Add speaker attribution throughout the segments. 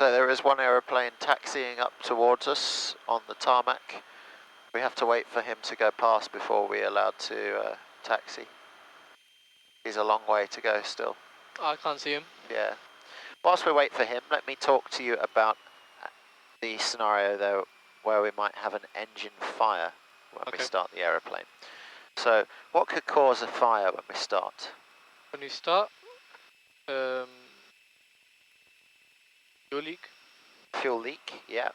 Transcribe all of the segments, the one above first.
Speaker 1: So there is one aeroplane taxiing up towards us on the tarmac. We have to wait for him to go past before we're allowed to taxi. He's a long way to go still.
Speaker 2: I can't see him.
Speaker 1: Yeah. Whilst we wait for him, let me talk to you about the scenario though where we might have an engine fire when we start the aeroplane. So what could cause a fire when we start?
Speaker 2: When we start, fuel leak.
Speaker 1: Fuel leak, yeah.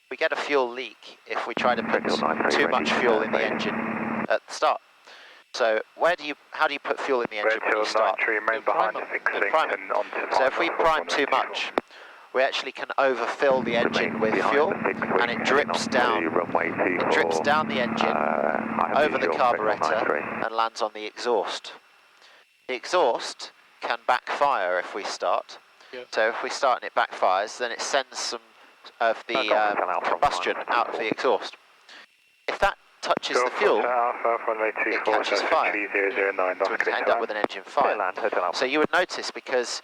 Speaker 1: We get a fuel leak if we try to put too much fuel in the engine at the start. So how do you put fuel in the engine when you start? So if we prime too much, we actually can overfill the engine with fuel and it drips down. It drips down the engine over the carburetor and lands on the exhaust. The exhaust can backfire if we start.
Speaker 2: Yeah.
Speaker 1: So if we start and it backfires, then it sends some of the combustion out of the exhaust. If that touches the fuel, it catches fire. So we can end up with an engine fire. So you would notice, because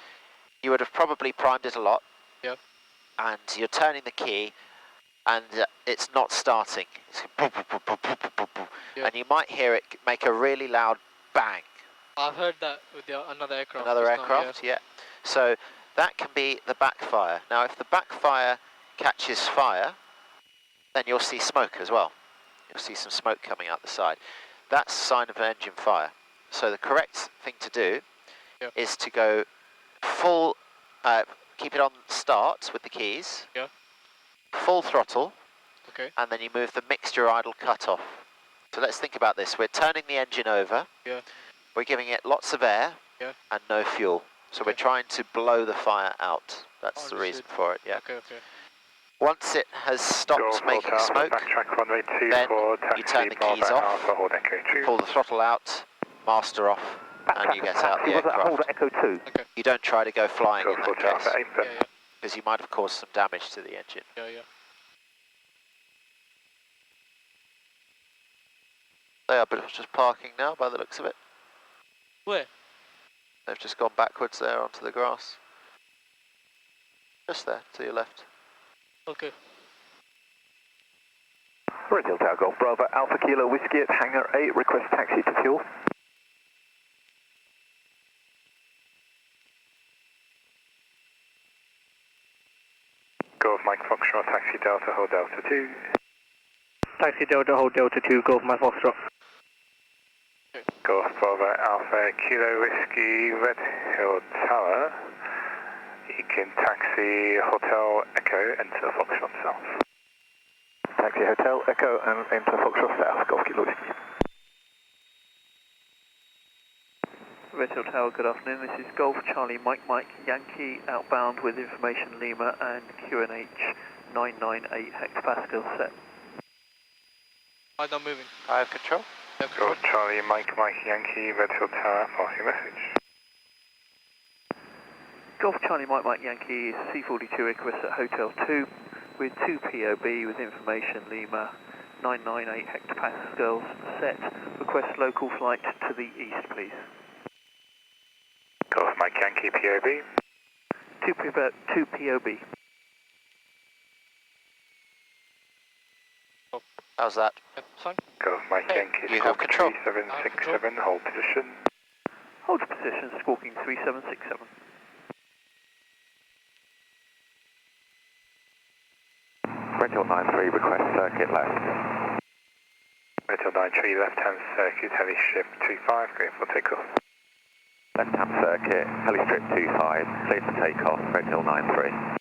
Speaker 1: you would have probably primed it a lot, and you're turning the key, and it's not starting. It's and you might hear it make a really loud bang.
Speaker 2: I've heard that with another aircraft.
Speaker 1: Another aircraft, yeah. So that can be the backfire. Now, if the backfire catches fire, then you'll see smoke as well. You'll see some smoke coming out the side. That's a sign of an engine fire. So the correct thing to do is to go full, keep it on start with the keys, full throttle, and then you move the mixture idle cutoff. So let's think about this. We're turning the engine over, we're giving it lots of air and no fuel. So we're trying to blow the fire out. That's the reason for it, Once it has stopped making smoke, then you turn the keys off, pull the throttle out, master off, and you get out the aircraft. You don't try to go flying in that case, because you might have caused some damage to the engine. They are just parking now by the looks of it.
Speaker 2: Where?
Speaker 1: They've just gone backwards there onto the grass. Just there, to your left.
Speaker 2: Okay.
Speaker 3: Red Hill Tower Golf Bravo Alpha Kilo Whiskey at Hangar 8, request taxi to fuel.
Speaker 4: Golf Mike Foxtrot, taxi Delta, hold Delta 2.
Speaker 3: Taxi Delta, hold Delta 2, Golf Mike Foxtrot.
Speaker 4: Golf Bravo Alpha Kilo Whiskey, Red Hill Tower. You can taxi Hotel Echo, enter Foxtrot South.
Speaker 3: Taxi Hotel Echo and enter Foxtrot South, Golf Kilo Whiskey. Red Hill Tower, good afternoon. This is Golf Charlie Mike Yankee outbound with information Lima and QNH 998 hectopascal set.
Speaker 2: I'm not moving.
Speaker 1: I have control.
Speaker 4: Golf Charlie Mike Yankee, Red Hill Tower, pass your message.
Speaker 3: Golf Charlie Mike Yankee, C42 Icarus at Hotel 2 with 2 POB with information Lima 998 hectopascals set. Request local flight to the east, please.
Speaker 4: Golf Mike Yankee POB.
Speaker 3: 2 POB.
Speaker 1: How's that?
Speaker 2: Fine.
Speaker 4: Golf Mike Yankee,
Speaker 1: you have control.
Speaker 4: 3767, hold position.
Speaker 3: Hold position, squawking 3767.
Speaker 5: Red Hill 93, request circuit left.
Speaker 4: Red Hill 93, left-hand circuit, heli strip 25, clear for takeoff.
Speaker 5: Left-hand circuit, heli strip 25, cleared for takeoff, Red Hill 93.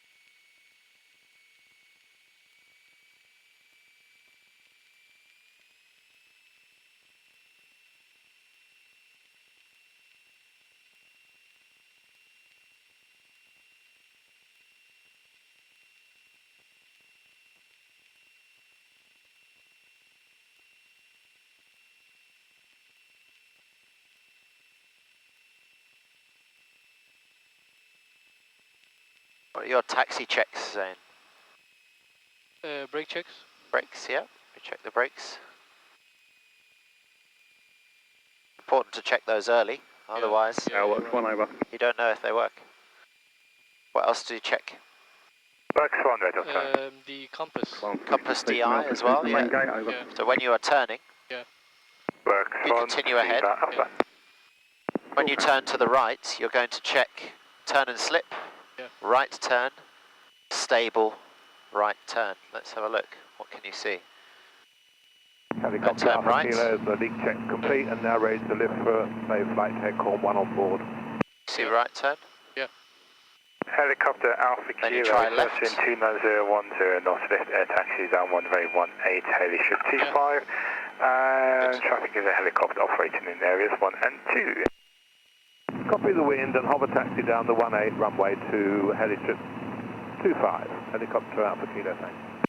Speaker 1: What are your taxi checks saying?
Speaker 2: Brake checks.
Speaker 1: Brakes, yeah. We check the brakes. Important to check those early, otherwise
Speaker 2: Yeah,
Speaker 3: one over.
Speaker 1: you don't know if they work. What else do you check?
Speaker 4: Works 1, Red Hotel.
Speaker 2: The compass.
Speaker 1: Compass DI as well, yeah.
Speaker 2: Yeah.
Speaker 1: So when you are turning,
Speaker 4: Works
Speaker 1: you
Speaker 4: 1,
Speaker 1: continue ahead.
Speaker 4: Alpha.
Speaker 1: When you turn to the right, you're going to check turn and slip,
Speaker 2: Yeah.
Speaker 1: right turn, stable, right turn. Let's have a look. What can you see?
Speaker 6: Helicopter
Speaker 1: turn
Speaker 6: Alpha
Speaker 1: right.
Speaker 6: Kilo, the leak check complete and now ready to lift for safe flight to Headcorn 1 on board.
Speaker 1: See
Speaker 2: Yeah.
Speaker 1: right turn?
Speaker 4: Helicopter Alpha
Speaker 1: Then you
Speaker 4: Kilo,
Speaker 1: try left.
Speaker 4: in 29010, northwest air taxi down 1818, heli strip 25, and
Speaker 1: Good.
Speaker 4: traffic is a helicopter operating in areas 1 and 2.
Speaker 6: Copy the wind and hover taxi down the 18 runway to helistrip 25. Helicopter Alpha Kilo, thanks.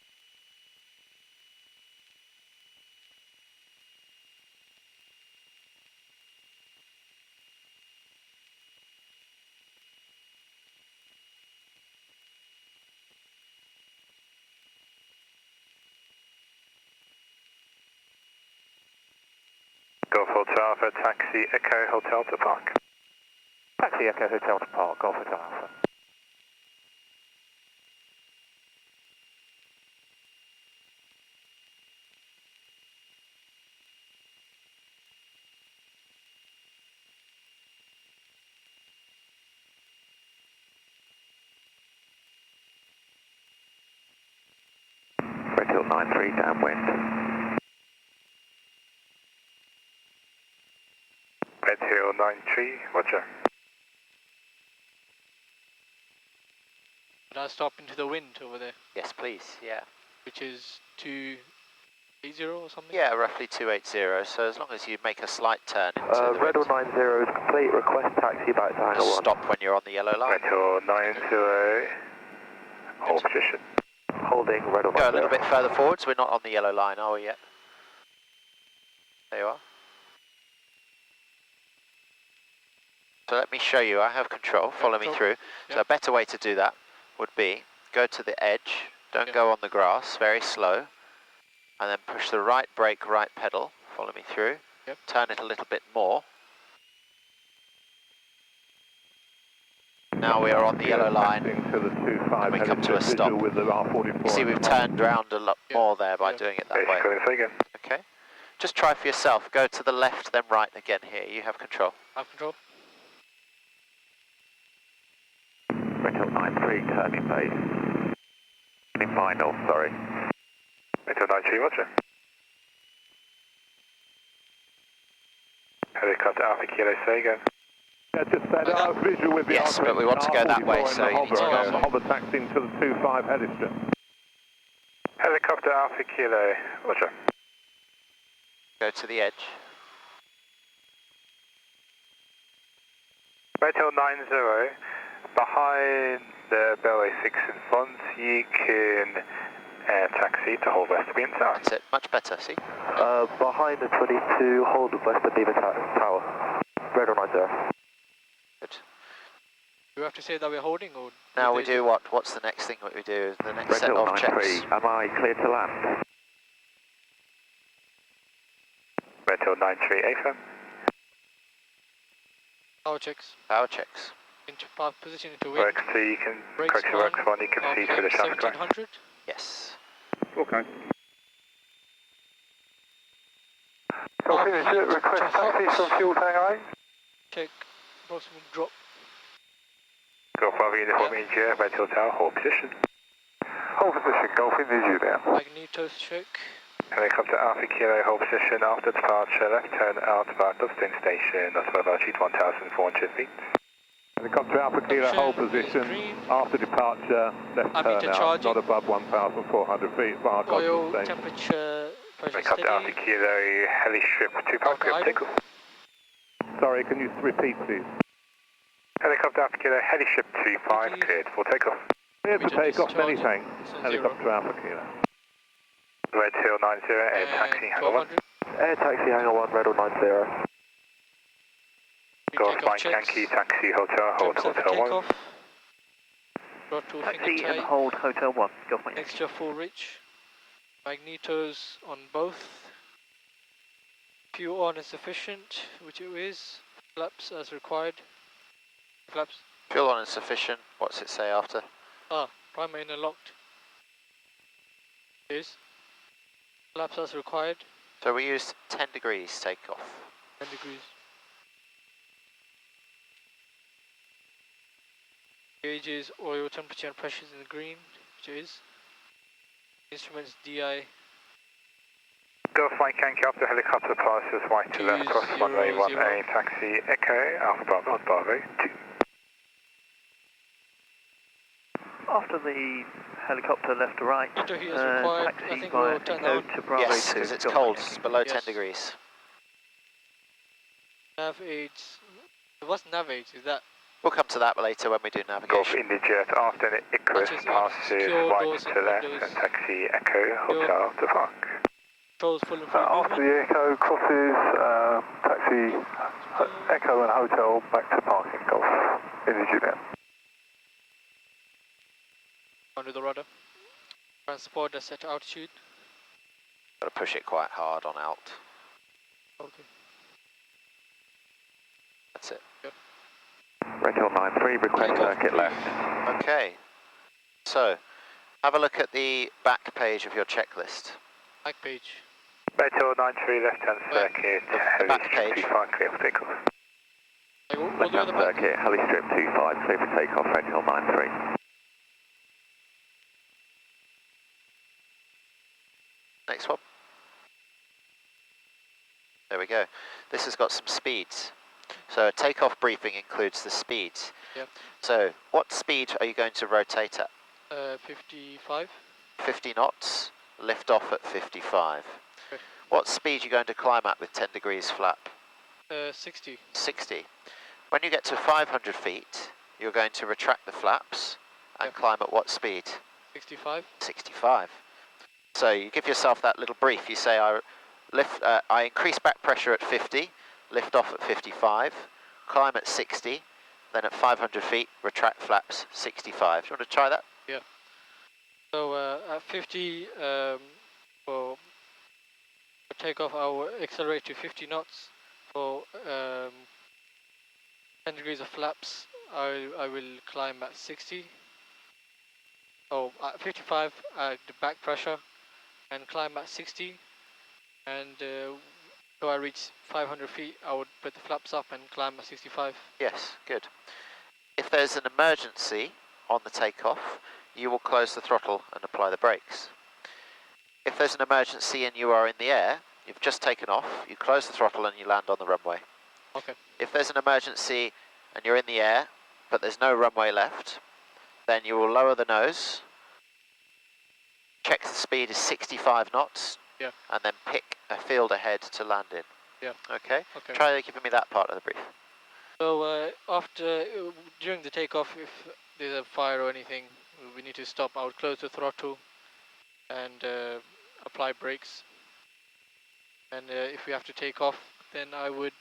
Speaker 4: Golf Hotel Alpha, taxi Echo Hotel to park.
Speaker 6: Taxi Echo Hotel to park, Golf Hotel Alpha.
Speaker 5: Red Hill 93 downwind.
Speaker 4: Red Hill 93, roger.
Speaker 2: But I stop into the wind over there,
Speaker 1: Yes, please, yeah.
Speaker 2: which is 280 or something?
Speaker 1: Yeah, roughly 280, so as long as you make a slight turn into the
Speaker 3: Red
Speaker 1: wind.
Speaker 3: 90 is complete, request taxi back to hangar
Speaker 1: Just
Speaker 3: 1.
Speaker 1: stop when you're on the yellow line.
Speaker 4: Red Hill 90, hold position.
Speaker 3: Holding Red 90.
Speaker 1: Go a little bit further forward, so we're not on the yellow line, are we yet? There you are. So let me show you, I have control, follow me through. So
Speaker 2: Yeah.
Speaker 1: a better way to do that would be, go to the edge, don't
Speaker 2: Yeah.
Speaker 1: go on the grass, very slow, and then push the right brake, right pedal, follow me through,
Speaker 2: Yep.
Speaker 1: turn it a little bit more. Now we are on the yellow line,
Speaker 6: To the 25
Speaker 1: and we come to a
Speaker 6: helistrip
Speaker 1: stop.
Speaker 6: visual with the R44.
Speaker 1: You see we've turned round a lot
Speaker 2: Yeah.
Speaker 1: more there by
Speaker 2: Yeah.
Speaker 1: doing it that way.
Speaker 4: Basically, say again.
Speaker 1: Okay, just try for yourself, go to the left then right again here, you have control.
Speaker 2: I have control.
Speaker 5: Red Hill 93 turning base. In final, sorry.
Speaker 4: Red Hill 93, roger. Helicopter Alpha Kilo, say again.
Speaker 6: Yeah, just said visual with the
Speaker 1: Yes, but we want to go that way,
Speaker 6: R44
Speaker 1: so
Speaker 6: and
Speaker 1: you need to
Speaker 6: the
Speaker 1: go.
Speaker 6: hover taxiing to the 25 helistrip.
Speaker 4: Helicopter Alpha Kilo, roger.
Speaker 1: Go to the edge.
Speaker 4: Red Hill 90, behind the Bellway 6 in front, you can taxi to hold west of Beam Tower.
Speaker 1: That's it, much better, see?
Speaker 3: Behind the 22, hold west of Beaver Tower. Red 90.
Speaker 1: Good.
Speaker 2: Do we have to say that we're holding or?
Speaker 1: Now we do what? What's the next thing that we do? The next
Speaker 5: Red
Speaker 1: set
Speaker 5: Hill
Speaker 1: of
Speaker 5: 93,
Speaker 1: checks.
Speaker 5: am I clear to land?
Speaker 4: Red Hill 93, AFM.
Speaker 2: Power checks.
Speaker 1: Power checks.
Speaker 2: Into power position into wind.
Speaker 4: Works 2, you can,
Speaker 2: Brakes
Speaker 4: correct works 1, you can see through the traffic light.
Speaker 2: 1700.
Speaker 1: Yes.
Speaker 6: Okay.
Speaker 2: Request taxi
Speaker 3: from fuel tank A.
Speaker 2: Check approximate drop.
Speaker 4: Golf Bravo Uniform India, Red Hill Tower, hold position.
Speaker 3: Hold position, Golf in you now.
Speaker 2: Magnetos check.
Speaker 4: Helicopter Alpha Kilo, hold position after departure, left turn out about Dustin Station, not above altitude 1,400 feet.
Speaker 6: Helicopter Alpha Kilo, hold position.
Speaker 2: Green.
Speaker 6: After departure, left
Speaker 2: Ammeter
Speaker 6: turn out,
Speaker 2: charging.
Speaker 6: not above 1,400 feet, bar
Speaker 2: Oil
Speaker 6: Dustin Station.
Speaker 2: temperature pressure
Speaker 4: Helicopter Alpha
Speaker 2: steady.
Speaker 4: Kilo, heli strip 2 park,
Speaker 2: Alpha idle.
Speaker 4: take off.
Speaker 6: Sorry, can you repeat, please?
Speaker 4: Helicopter Alpha Kilo, heli strip 25,
Speaker 2: Please.
Speaker 4: cleared for takeoff.
Speaker 6: Clear for
Speaker 2: Meter
Speaker 6: takeoff, many
Speaker 2: discharge.
Speaker 6: thanks.
Speaker 2: So
Speaker 6: Helicopter Alpha Kilo.
Speaker 4: Red Hill 90, air taxi,
Speaker 2: And
Speaker 4: hangar 1.
Speaker 2: 1200.
Speaker 3: Air taxi hangar 1, Red 90.
Speaker 4: Golf
Speaker 2: Takeoff
Speaker 4: Mike
Speaker 2: checks.
Speaker 4: Yankee, taxi, hotel, hold,
Speaker 2: Trim set for
Speaker 4: hotel 1.
Speaker 2: takeoff. Throttle finger
Speaker 3: Taxi and
Speaker 2: tight.
Speaker 3: hold Hotel 1. Golf Mike.
Speaker 2: Extra full reach. Magnetos on both. Fuel on is sufficient, which it is. Flaps as required. Flaps.
Speaker 1: Fuel on is sufficient. What's it say after?
Speaker 2: Primer inner locked. Is. Flaps as required.
Speaker 1: So we used 10 degrees takeoff.
Speaker 2: 10 degrees. Gauges oil temperature and pressures in the green, which it is. Instruments DI.
Speaker 4: Golf Mike Yankee after helicopter passes right to left, cross runway 18, taxi Echo, Alpha Bravo, Bravo 2.
Speaker 3: After the helicopter left to right,
Speaker 2: Heater heat is required. I
Speaker 3: taxi
Speaker 2: think
Speaker 3: via
Speaker 2: we'll turn
Speaker 3: Echo
Speaker 2: on.
Speaker 3: to Bravo 2.
Speaker 1: Yes, because it's
Speaker 3: Golf
Speaker 1: cold,
Speaker 3: Mike
Speaker 1: it's
Speaker 3: Yankee.
Speaker 1: below 10
Speaker 2: Yes.
Speaker 1: degrees.
Speaker 2: Nav aids. What's nav aids? Is that?
Speaker 1: We'll come to that later when we do
Speaker 4: Golf
Speaker 1: navigation.
Speaker 4: Indijet after Icarus
Speaker 2: Touches on,
Speaker 4: passes
Speaker 2: secure
Speaker 4: right
Speaker 2: doors
Speaker 4: to
Speaker 2: and
Speaker 4: left
Speaker 2: windows.
Speaker 4: and taxi Echo, Hotel to Park.
Speaker 2: Controls full and free
Speaker 6: After
Speaker 2: movement.
Speaker 6: the Echo crosses, taxi Echo and Hotel back to parking, Golf Indijet.
Speaker 2: Under the rudder. Transponder set to altitude.
Speaker 1: Got to push it quite hard on alt.
Speaker 2: Okay.
Speaker 1: That's it.
Speaker 5: Red Hill 93, request
Speaker 2: Takeoff
Speaker 5: circuit
Speaker 2: brief.
Speaker 5: left.
Speaker 1: Okay. So, have a look at the back page of your checklist.
Speaker 2: Back page.
Speaker 4: Red Hill 93, left hand
Speaker 2: Where?
Speaker 4: circuit,
Speaker 1: The
Speaker 4: heavy
Speaker 1: back
Speaker 4: strip
Speaker 1: page.
Speaker 4: 25, clear for takeoff.
Speaker 2: Like, all
Speaker 5: Left
Speaker 2: the way
Speaker 5: hand
Speaker 2: at the back.
Speaker 5: circuit, heli strip 25, clear for takeoff, Red Hill 93.
Speaker 1: Next one. There we go. This has got some speeds. So a takeoff briefing includes the speeds.
Speaker 2: Yep.
Speaker 1: So what speed are you going to rotate at?
Speaker 2: 55.
Speaker 1: 50 knots, lift off at 55.
Speaker 2: Okay.
Speaker 1: What speed are you going to climb at with 10 degrees flap?
Speaker 2: 60.
Speaker 1: 60. When you get to 500 feet, you're going to retract the flaps and
Speaker 2: Yep.
Speaker 1: climb at what speed?
Speaker 2: 65.
Speaker 1: 65. So you give yourself that little brief. You say, I increase back pressure at 50, lift off at 55, climb at 60, then at 500 feet, retract flaps, 65. Do you want to try that?
Speaker 2: So at 50, for takeoff, I will accelerate to 50 knots. For 10 degrees of flaps, I will climb at 60. Oh, at 55 at the back pressure, and climb at 60. And so I reach 500 feet, I would put the flaps up and climb at 65.
Speaker 1: Yes, good. If there's an emergency on the takeoff, you will close the throttle and apply the brakes. If there's an emergency and you are in the air, you've just taken off, you close the throttle and you land on the runway.
Speaker 2: Okay.
Speaker 1: If there's an emergency and you're in the air, but there's no runway left, then you will lower the nose, check the speed is 65 knots,
Speaker 2: Yeah.
Speaker 1: and then pick a field ahead to land in.
Speaker 2: Yeah.
Speaker 1: Okay?
Speaker 2: Okay.
Speaker 1: Try giving me that part of the brief.
Speaker 2: So during the takeoff, if there's a fire or anything, we need to stop. I would close the throttle and apply brakes. And if we have to take off, then I would,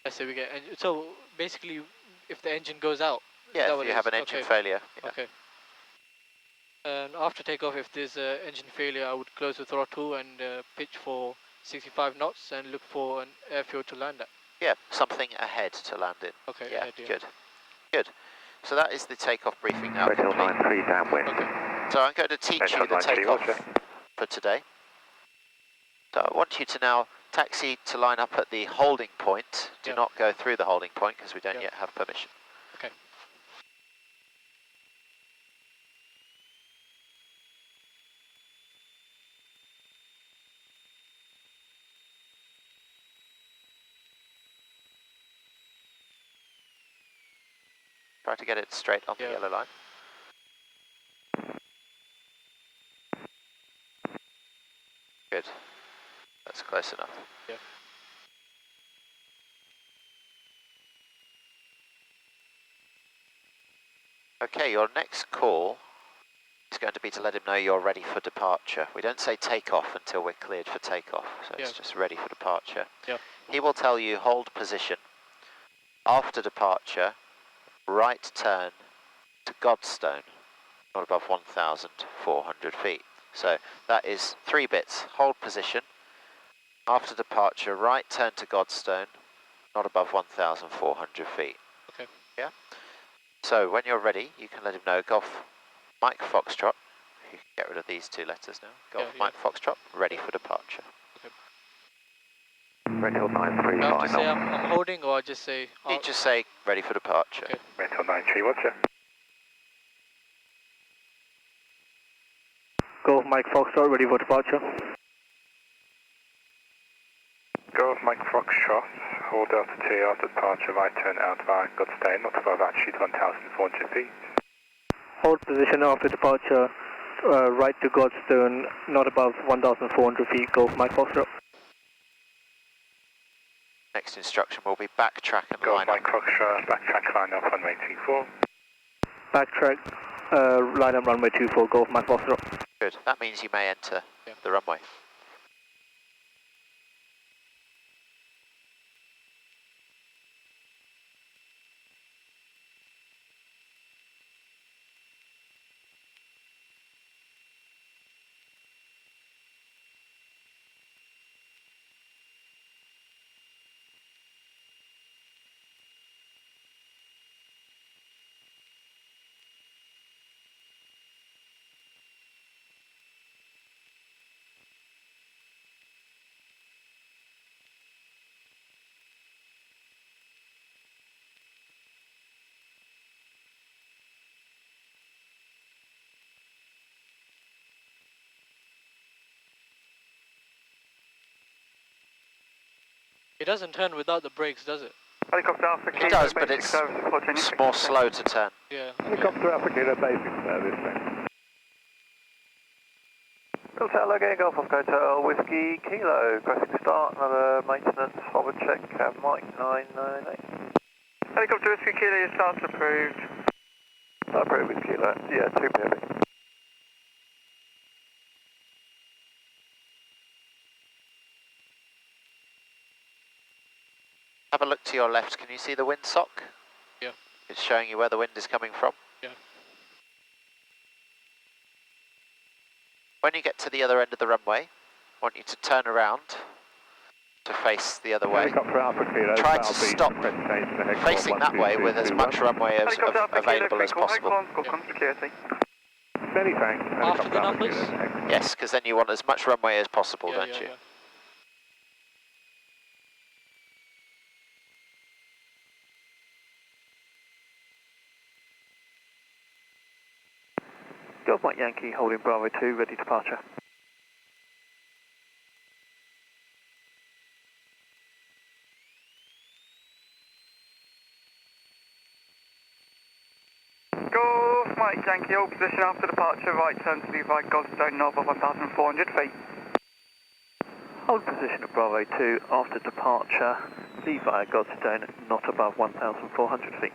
Speaker 2: let's say we get, so basically if the engine goes out. is
Speaker 1: Yeah,
Speaker 2: that
Speaker 1: if
Speaker 2: what
Speaker 1: you
Speaker 2: it
Speaker 1: have
Speaker 2: is?
Speaker 1: an engine
Speaker 2: Okay.
Speaker 1: failure. Yeah.
Speaker 2: Okay. And after takeoff, if there's engine failure, I would close the throttle and pitch for 65 knots and look for an airfield to land at.
Speaker 1: Yeah, something ahead to land in.
Speaker 2: Okay,
Speaker 1: Yeah,
Speaker 2: ahead, yeah.
Speaker 1: good. Good. So that is the takeoff briefing now
Speaker 5: Red Hill
Speaker 1: complete.
Speaker 5: 93, downwind.
Speaker 2: Okay.
Speaker 1: So I'm going to teach
Speaker 4: Red
Speaker 1: you
Speaker 4: Hill
Speaker 1: the
Speaker 4: 93,
Speaker 1: takeoff
Speaker 4: roger.
Speaker 1: for today. So I want you to now taxi to line up at the holding point. Do
Speaker 2: Yeah.
Speaker 1: not go through the holding point because we don't
Speaker 2: Yeah.
Speaker 1: yet have permission.
Speaker 2: Okay.
Speaker 1: Try to get it straight on the
Speaker 2: Yeah.
Speaker 1: yellow line. Good. That's close enough.
Speaker 2: Yeah.
Speaker 1: Okay, your next call is going to be to let him know you're ready for departure. We don't say takeoff until we're cleared for takeoff, so it's
Speaker 2: Yeah.
Speaker 1: just ready for departure.
Speaker 2: Yeah.
Speaker 1: He will tell you hold position. After departure, right turn to Godstone, not above 1,400 feet. So that is 3 bits. Hold position. After departure, right turn to Godstone, not above 1,400 feet.
Speaker 2: Okay.
Speaker 1: Yeah? So when you're ready, you can let him know, Golf Mike Foxtrot. You can get rid of these 2 letters now. Golf
Speaker 2: Yeah,
Speaker 1: Mike Foxtrot, ready for departure.
Speaker 5: Red Hill 93,
Speaker 2: Do I have to say
Speaker 5: final.
Speaker 2: I'm holding, or I just say...
Speaker 1: You just say ready for departure.
Speaker 2: Okay.
Speaker 4: Red Hill 93, Roger.
Speaker 3: Golf Mike Foxtrot, ready for departure.
Speaker 4: Golf Mike Foxtrot, hold Delta 2 after departure, right turn out via Godstone, not above altitude 1,400 feet.
Speaker 3: Hold position after departure, right to Godstone, not above 1,400 feet, Golf Mike Foxtrot.
Speaker 1: Next instruction will be backtrack and
Speaker 4: Golf
Speaker 1: line
Speaker 4: Mike
Speaker 1: up.
Speaker 4: Foxtrot, backtrack line up runway 24.
Speaker 3: Backtrack, line up runway 24, Golf Mike Foxtrot.
Speaker 1: Good. That means you may enter the runway.
Speaker 2: It doesn't turn without the brakes, does it?
Speaker 3: Helicopter Alpha
Speaker 1: It does, but it's more slow to turn.
Speaker 2: Yeah.
Speaker 6: Helicopter Alpha Kilo basic service, thanks.
Speaker 3: Hotel again, Golf Hotel Whiskey Kilo, pressing start, another maintenance, forward check, Mike 998. Helicopter Whiskey Kilo, your start's approved. Start approved with Kilo, yeah, 2 PB.
Speaker 1: Have a look to your left. Can you see the windsock?
Speaker 2: Yeah.
Speaker 1: It's showing you where the wind is coming from.
Speaker 2: Yeah.
Speaker 1: When you get to the other end of the runway, I want you to turn around to face the other way.
Speaker 6: Helicopter Alpha Kilo,
Speaker 1: Try to
Speaker 6: South Beach,
Speaker 1: stop
Speaker 6: press change to head
Speaker 1: facing that way with as much runway as available as possible.
Speaker 3: Security.
Speaker 6: Many thanks.
Speaker 2: After the
Speaker 6: Helicopter Alpha
Speaker 2: numbers?
Speaker 6: Kilo, excellent.
Speaker 1: Yes, because then you want as much runway as possible,
Speaker 2: Yeah,
Speaker 1: don't
Speaker 2: yeah,
Speaker 1: you?
Speaker 2: yeah.
Speaker 3: Golf Mike Yankee, holding Bravo 2, ready departure. Golf Mike Yankee, hold position after departure, right turn to leave right Godstone, north of 1,400 feet. Hold position at Bravo 2 after departure, leave via Godstone, not above 1,400 feet.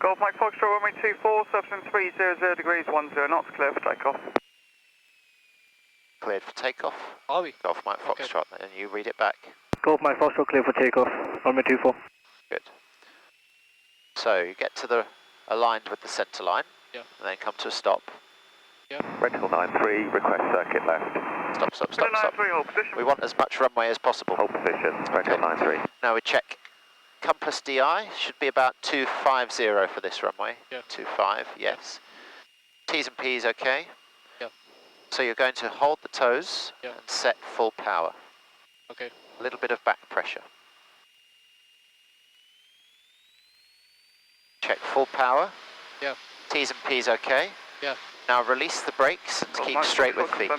Speaker 3: Golf Mike Foxtrot, runway 24, substance 300 degrees, 10 knots, clear for takeoff.
Speaker 1: Cleared for takeoff.
Speaker 2: Are we?
Speaker 1: Golf Mike
Speaker 2: Okay.
Speaker 1: Foxtrot, and you read it back.
Speaker 3: Golf Mike Foxtrot, clear for takeoff, runway 24.
Speaker 1: Good. So you get to the aligned with the centre line,
Speaker 2: Yeah.
Speaker 1: and then come to a stop.
Speaker 5: Red Hill 93, request circuit left.
Speaker 1: Stop, stop, stop, stop.
Speaker 3: Hold position.
Speaker 1: We want as much runway as possible.
Speaker 5: Hold position, Red Hill 93.
Speaker 1: Now we check compass DI, should be about 250 for this runway.
Speaker 2: Yeah.
Speaker 1: 25, yes. T's and P's okay.
Speaker 2: Yeah.
Speaker 1: So you're going to hold the toes
Speaker 2: Yeah.
Speaker 1: and set full power.
Speaker 2: Okay.
Speaker 1: A little bit of back pressure. Check full power.
Speaker 2: Yeah.
Speaker 1: T's and P's okay.
Speaker 2: Yeah.
Speaker 1: Now release the brakes and keep straight with feet.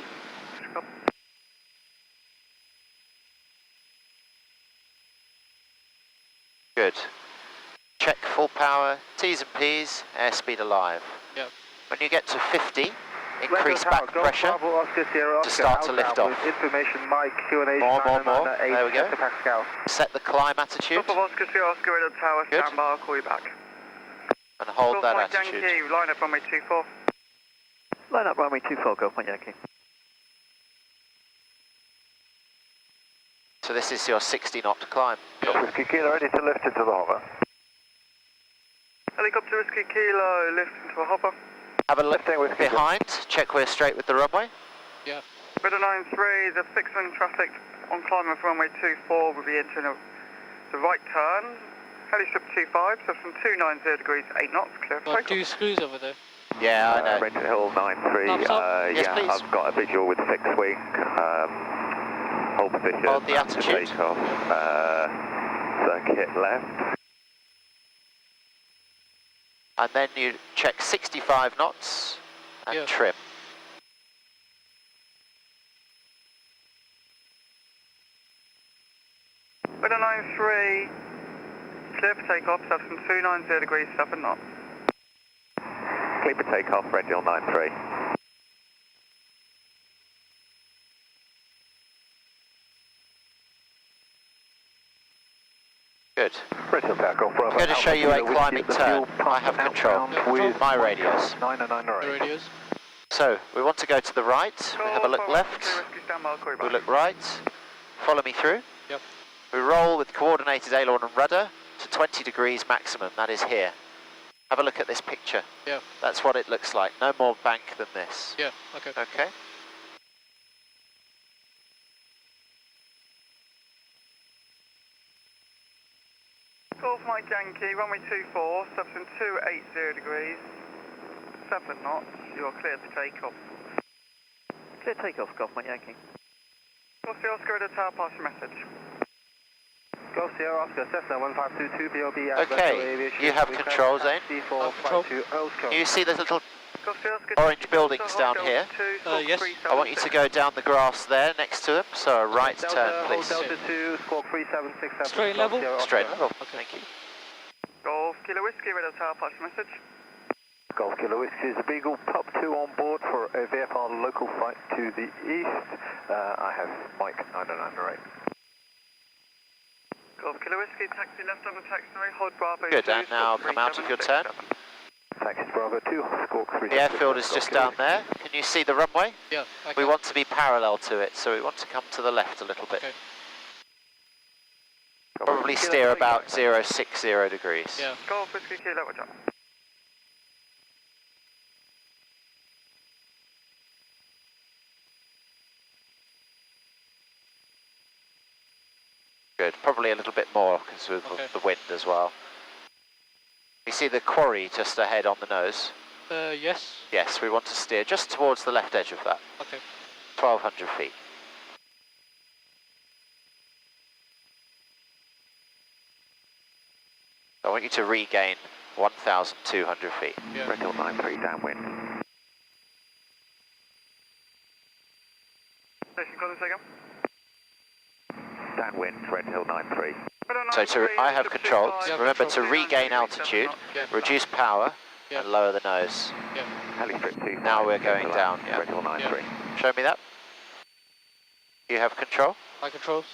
Speaker 1: Good. Check full power, T's and P's, airspeed alive.
Speaker 2: Yeah.
Speaker 1: When you get to 50, increase back pressure to start to lift off.
Speaker 3: Information Mike, Q&A.
Speaker 1: More. There we go.
Speaker 3: Pascal.
Speaker 1: Set the climb attitude
Speaker 3: Top of Oscar Sierra, Oscar Red Tower,
Speaker 1: Good.
Speaker 3: stand by, I'll call you back.
Speaker 1: and hold that
Speaker 3: Golf Mike
Speaker 1: attitude.
Speaker 3: Yankee, line up runway 24. Line up runway 24, Golf Mike Yankee.
Speaker 1: So this is your 60 knot climb.
Speaker 3: Whiskey Kilo, ready to lift into the hopper. Helicopter Whiskey Kilo, lift into a hopper.
Speaker 1: Have a look
Speaker 3: Lifting Whiskey
Speaker 1: behind, check we're straight with the runway.
Speaker 2: Yeah.
Speaker 3: Red 93, the fixed-wing traffic on climb of runway 24 will be entering the right turn. Heli strip 25, so from 290 degrees, 8 knots, clear for
Speaker 2: Got
Speaker 3: takeoff.
Speaker 2: 2 screws over there.
Speaker 1: Yeah, I know.
Speaker 5: Red Hill 93,
Speaker 2: Stop.
Speaker 1: Yes,
Speaker 5: yeah,
Speaker 1: please.
Speaker 5: I've got a visual with fixed wing, hold position,
Speaker 1: Hold the
Speaker 5: map to
Speaker 1: altitude.
Speaker 5: take off, circuit left.
Speaker 1: And then you check 65 knots and
Speaker 2: Yeah.
Speaker 1: trim.
Speaker 3: Red 93, clear for takeoff, subscription 290 degrees, stop and knot.
Speaker 5: Clear for takeoff, Red Hill 93.
Speaker 1: Good.
Speaker 6: Red Hill takeoff, Bravo.
Speaker 1: I'm going to show you a climbing turn. I have control
Speaker 2: with
Speaker 1: my radios.
Speaker 6: 909
Speaker 2: The radios.
Speaker 1: So, we want to go to the right, we have a look left, we look right, follow me through.
Speaker 2: Yep.
Speaker 1: We roll with coordinated aileron and rudder to 20 degrees maximum, that is here. Have a look at this picture.
Speaker 2: Yeah.
Speaker 1: That's what it looks like, no more bank than this.
Speaker 2: Yeah. Okay.
Speaker 1: Okay?
Speaker 3: Golf Mike Yankee, runway 24, subscription 280 degrees, 7 knots, you're clear to takeoff. Clear takeoff, Golf Mike Yankee. Golf Sierra Oscar, the tower, pass your message. Golf Sierra Oscar, Cessna 1522 BOB.
Speaker 1: Okay, you have control, Zane. You see the little orange buildings down here?
Speaker 2: Yes.
Speaker 1: I want you to go down the grass there next to them, so a right turn, please.
Speaker 3: Delta 2, squawk 3767.
Speaker 2: Straight level?
Speaker 1: Straight level, thank you.
Speaker 3: Golf Kilo Whiskey, radio tower, pass your message.
Speaker 6: Golf Kilo Whiskey is a Beagle, Pup 2 on board for a VFR local flight to the east. I have Mike 909
Speaker 3: Golf Kilo Whiskey, taxi left on the taxiway, hold Bravo.
Speaker 1: Good,
Speaker 3: 2,
Speaker 1: and now
Speaker 3: squawk
Speaker 1: come out of your turn.
Speaker 3: 3767.
Speaker 6: Taxi Bravo 2, squawk 3.
Speaker 1: The airfield is just down there. Can you see the runway?
Speaker 2: Yeah.
Speaker 1: We want to be parallel to it, so we want to come to the left a little bit.
Speaker 2: Okay.
Speaker 1: Probably steer about 060 degrees.
Speaker 2: Yeah.
Speaker 3: Golf Whiskey, Kilo, watch out.
Speaker 1: Good, probably a little bit more because of the wind as well. You see the quarry just ahead on the nose?
Speaker 2: Yes.
Speaker 1: Yes, we want to steer just towards the left edge of that.
Speaker 2: Okay.
Speaker 1: 1,200 feet. I want you to regain 1,200 feet.
Speaker 2: Yeah.
Speaker 5: Red Hill 93 downwind.
Speaker 3: Station calling second.
Speaker 5: Downwind, Red Hill 93.
Speaker 1: So I have control.
Speaker 2: Yeah,
Speaker 1: Remember
Speaker 2: control.
Speaker 1: to regain altitude,
Speaker 2: Yeah.
Speaker 1: reduce power,
Speaker 2: Yeah.
Speaker 1: and lower the nose.
Speaker 2: Yeah.
Speaker 5: Helistrip 2.
Speaker 1: Now we're going down, yeah.
Speaker 5: Red Hill 93.
Speaker 1: Show me that. You have control.
Speaker 2: My controls.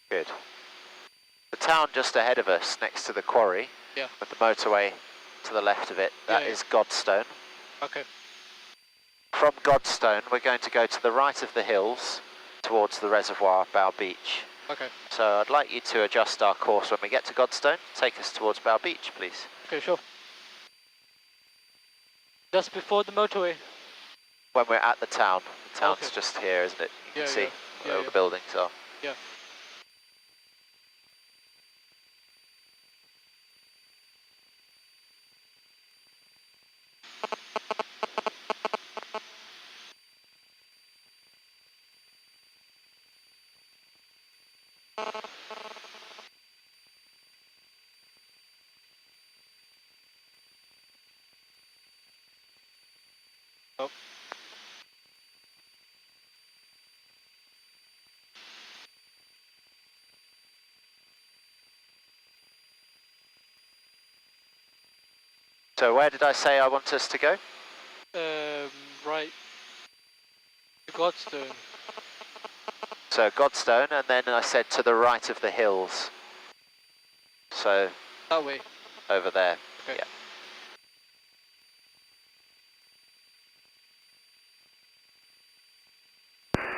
Speaker 1: Good. The town just ahead of us, next to the quarry,
Speaker 2: Yeah.
Speaker 1: with the motorway to the left of it, that is Godstone.
Speaker 2: Okay.
Speaker 1: From Godstone, we're going to go to the right of the hills towards the reservoir, Bow Beach.
Speaker 2: Okay.
Speaker 1: So I'd like you to adjust our course when we get to Godstone. Take us towards Bow Beach, please.
Speaker 2: Okay, sure. Just before the motorway.
Speaker 1: When we're at the town. The town's
Speaker 2: Okay.
Speaker 1: just here, isn't it? You can
Speaker 2: Yeah,
Speaker 1: see
Speaker 2: yeah.
Speaker 1: where
Speaker 2: Yeah,
Speaker 1: all
Speaker 2: yeah.
Speaker 1: the buildings are.
Speaker 2: Yeah. Oh.
Speaker 1: So where did I say I want us to go?
Speaker 2: Right. Godstone.
Speaker 1: So Godstone, and then I said to the right of the hills. So
Speaker 2: That way.
Speaker 1: over there.
Speaker 2: Okay.
Speaker 1: Yeah.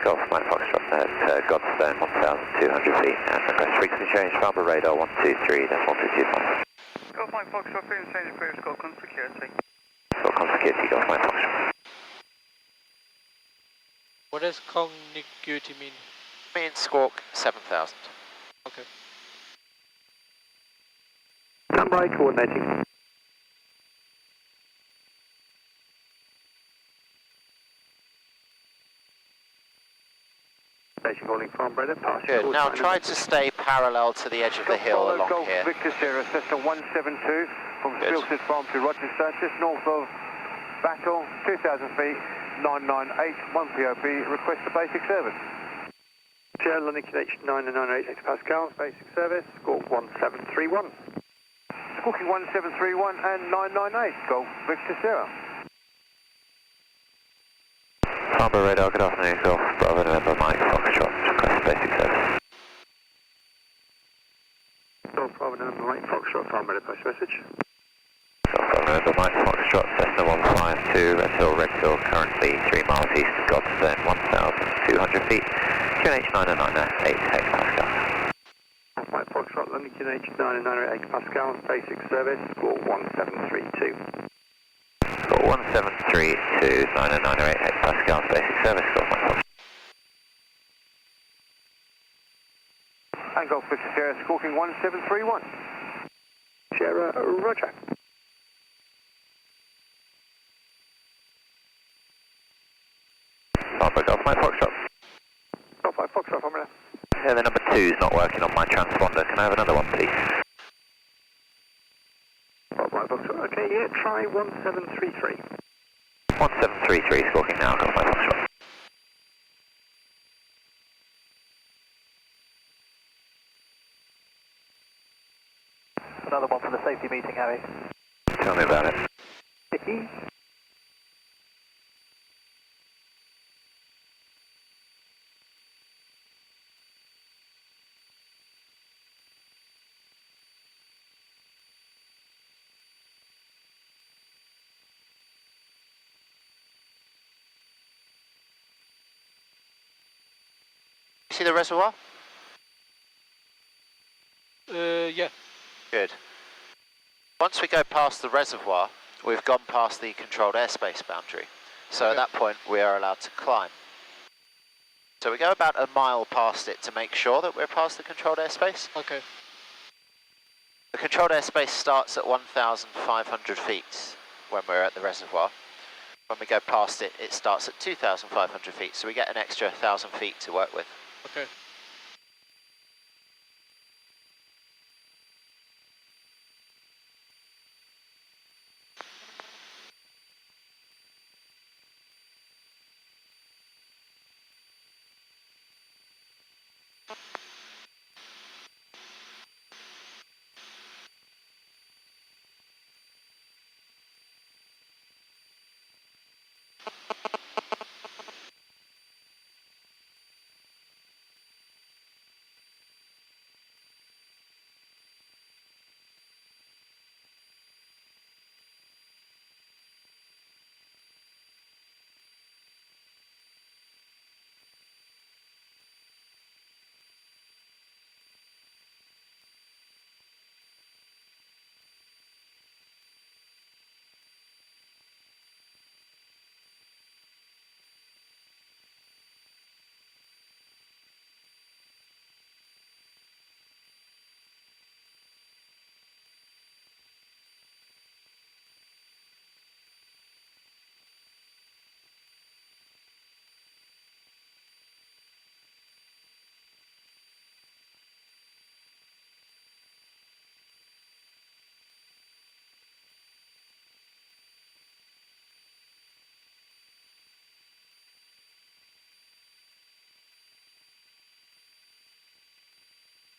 Speaker 5: Golf Mike Foxtrot at Godstone, 1,200 feet, and request frequency change, Farnborough radar 123, then 1225.
Speaker 3: Golf Mike Foxtrot, frequency change, clear, Scotland security.
Speaker 5: Scotland security, Golf Mike Foxtrot.
Speaker 2: What does cogniguity mean?
Speaker 1: Me and Squawk 7,000.
Speaker 2: Okay.
Speaker 6: Standby, coordinating. Station holding Farnborough, pass.
Speaker 1: Good. Now try to stay parallel to the edge of the hill along
Speaker 6: Golf
Speaker 1: here.
Speaker 6: Victor Sierra, Cessna 172 from
Speaker 1: Good.
Speaker 6: Spilsted Farm to Rochester, just north of Battle, 2,000 feet, 998, 1 POB, request a basic service. Sierra London QH 998 hectopascals, basic service, squawk 1731. Squawking 1731 and 998, Golf Victor Sierra.
Speaker 5: Farnborough radar, good afternoon, Golf Bravo November Mike Foxtrot, request basic service.
Speaker 6: Golf Bravo November Mike Foxtrot, Farnborough post message.
Speaker 5: Golf Bravo November Mike Foxtrot, Cessna 152, Redhill, currently 3 miles east of Godstone, 1,200 feet, QNH 998 hectopascal.
Speaker 6: Mike Foxtrot, London QNH 998 hectopascals, basic service, squawk 1732.
Speaker 5: Got 1732, 998 hectopascals, basic service, Golf Mike Foxtrot.
Speaker 6: And Golf Victor Sierra, squawking 1731. Sierra, roger.
Speaker 5: Farnborough Golf Mike Foxtrot.
Speaker 6: Golf Mike Foxtrot, Farnborough.
Speaker 5: Yeah, the number 2's not working on my transponder. Can I have another one, please?
Speaker 6: Golf Mike Foxtrot, okay, yeah, try 1733.
Speaker 5: 1733, squawking now, Golf Mike Foxtrot.
Speaker 3: Another one for the safety meeting, Harry.
Speaker 5: Tell me about it.
Speaker 6: Sticky.
Speaker 1: See the reservoir?
Speaker 2: Yeah.
Speaker 1: Good. Once we go past the reservoir, we've gone past the controlled airspace boundary. So
Speaker 2: Okay.
Speaker 1: at that point, we are allowed to climb. So we go about a mile past it to make sure that we're past the controlled airspace.
Speaker 2: Okay.
Speaker 1: The controlled airspace starts at 1,500 feet when we're at the reservoir. When we go past it, it starts at 2,500 feet, so we get an extra 1,000 feet to work with.
Speaker 2: Okay.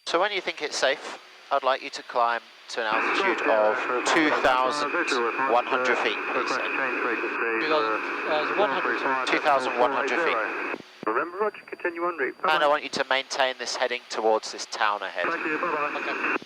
Speaker 1: So when you think it's safe, I'd like you to climb to an altitude of 2,100 feet, please. 2,100 feet.
Speaker 6: Remember, Roger, continue on route.
Speaker 1: And I want you to maintain this heading towards this town ahead.
Speaker 6: Thank you, bye-bye.
Speaker 2: Okay.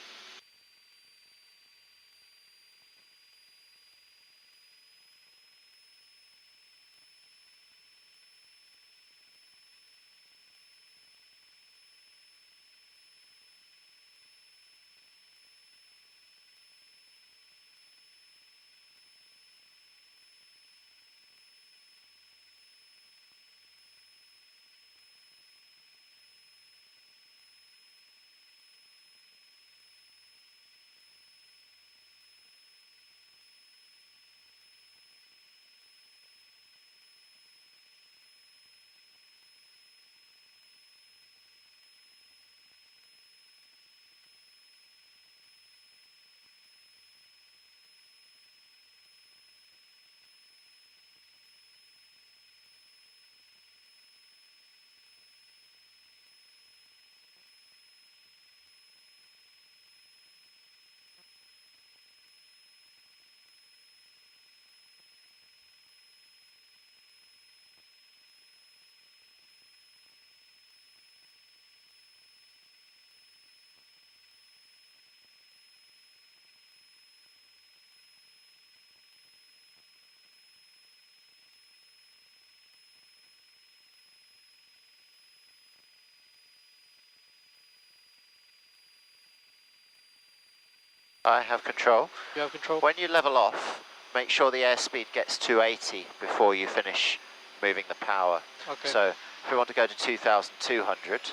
Speaker 1: I have control.
Speaker 2: You have control?
Speaker 1: When you level off, make sure the airspeed gets to 80 before you finish moving the power.
Speaker 2: Okay.
Speaker 1: So if we want to go to 2,200,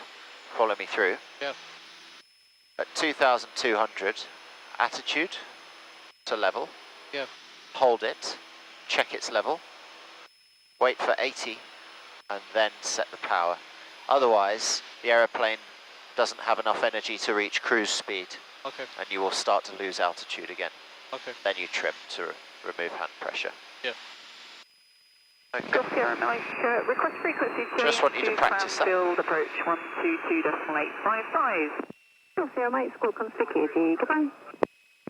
Speaker 1: follow me through.
Speaker 2: Yeah.
Speaker 1: At 2,200, attitude to level.
Speaker 2: Yeah.
Speaker 1: Hold it, check its level, wait for 80, and then set the power. Otherwise, the aeroplane doesn't have enough energy to reach cruise speed,
Speaker 2: Okay.
Speaker 1: and you will start to lose altitude again.
Speaker 2: Okay.
Speaker 1: Then you trim to remove hand pressure.
Speaker 2: Yeah.
Speaker 1: Okay.
Speaker 7: Golf Sierra Mike, request frequency change.
Speaker 1: Just want you to practice that.
Speaker 7: Field approach 122.855. Golf Sierra Mike, squawk conspicuity, goodbye.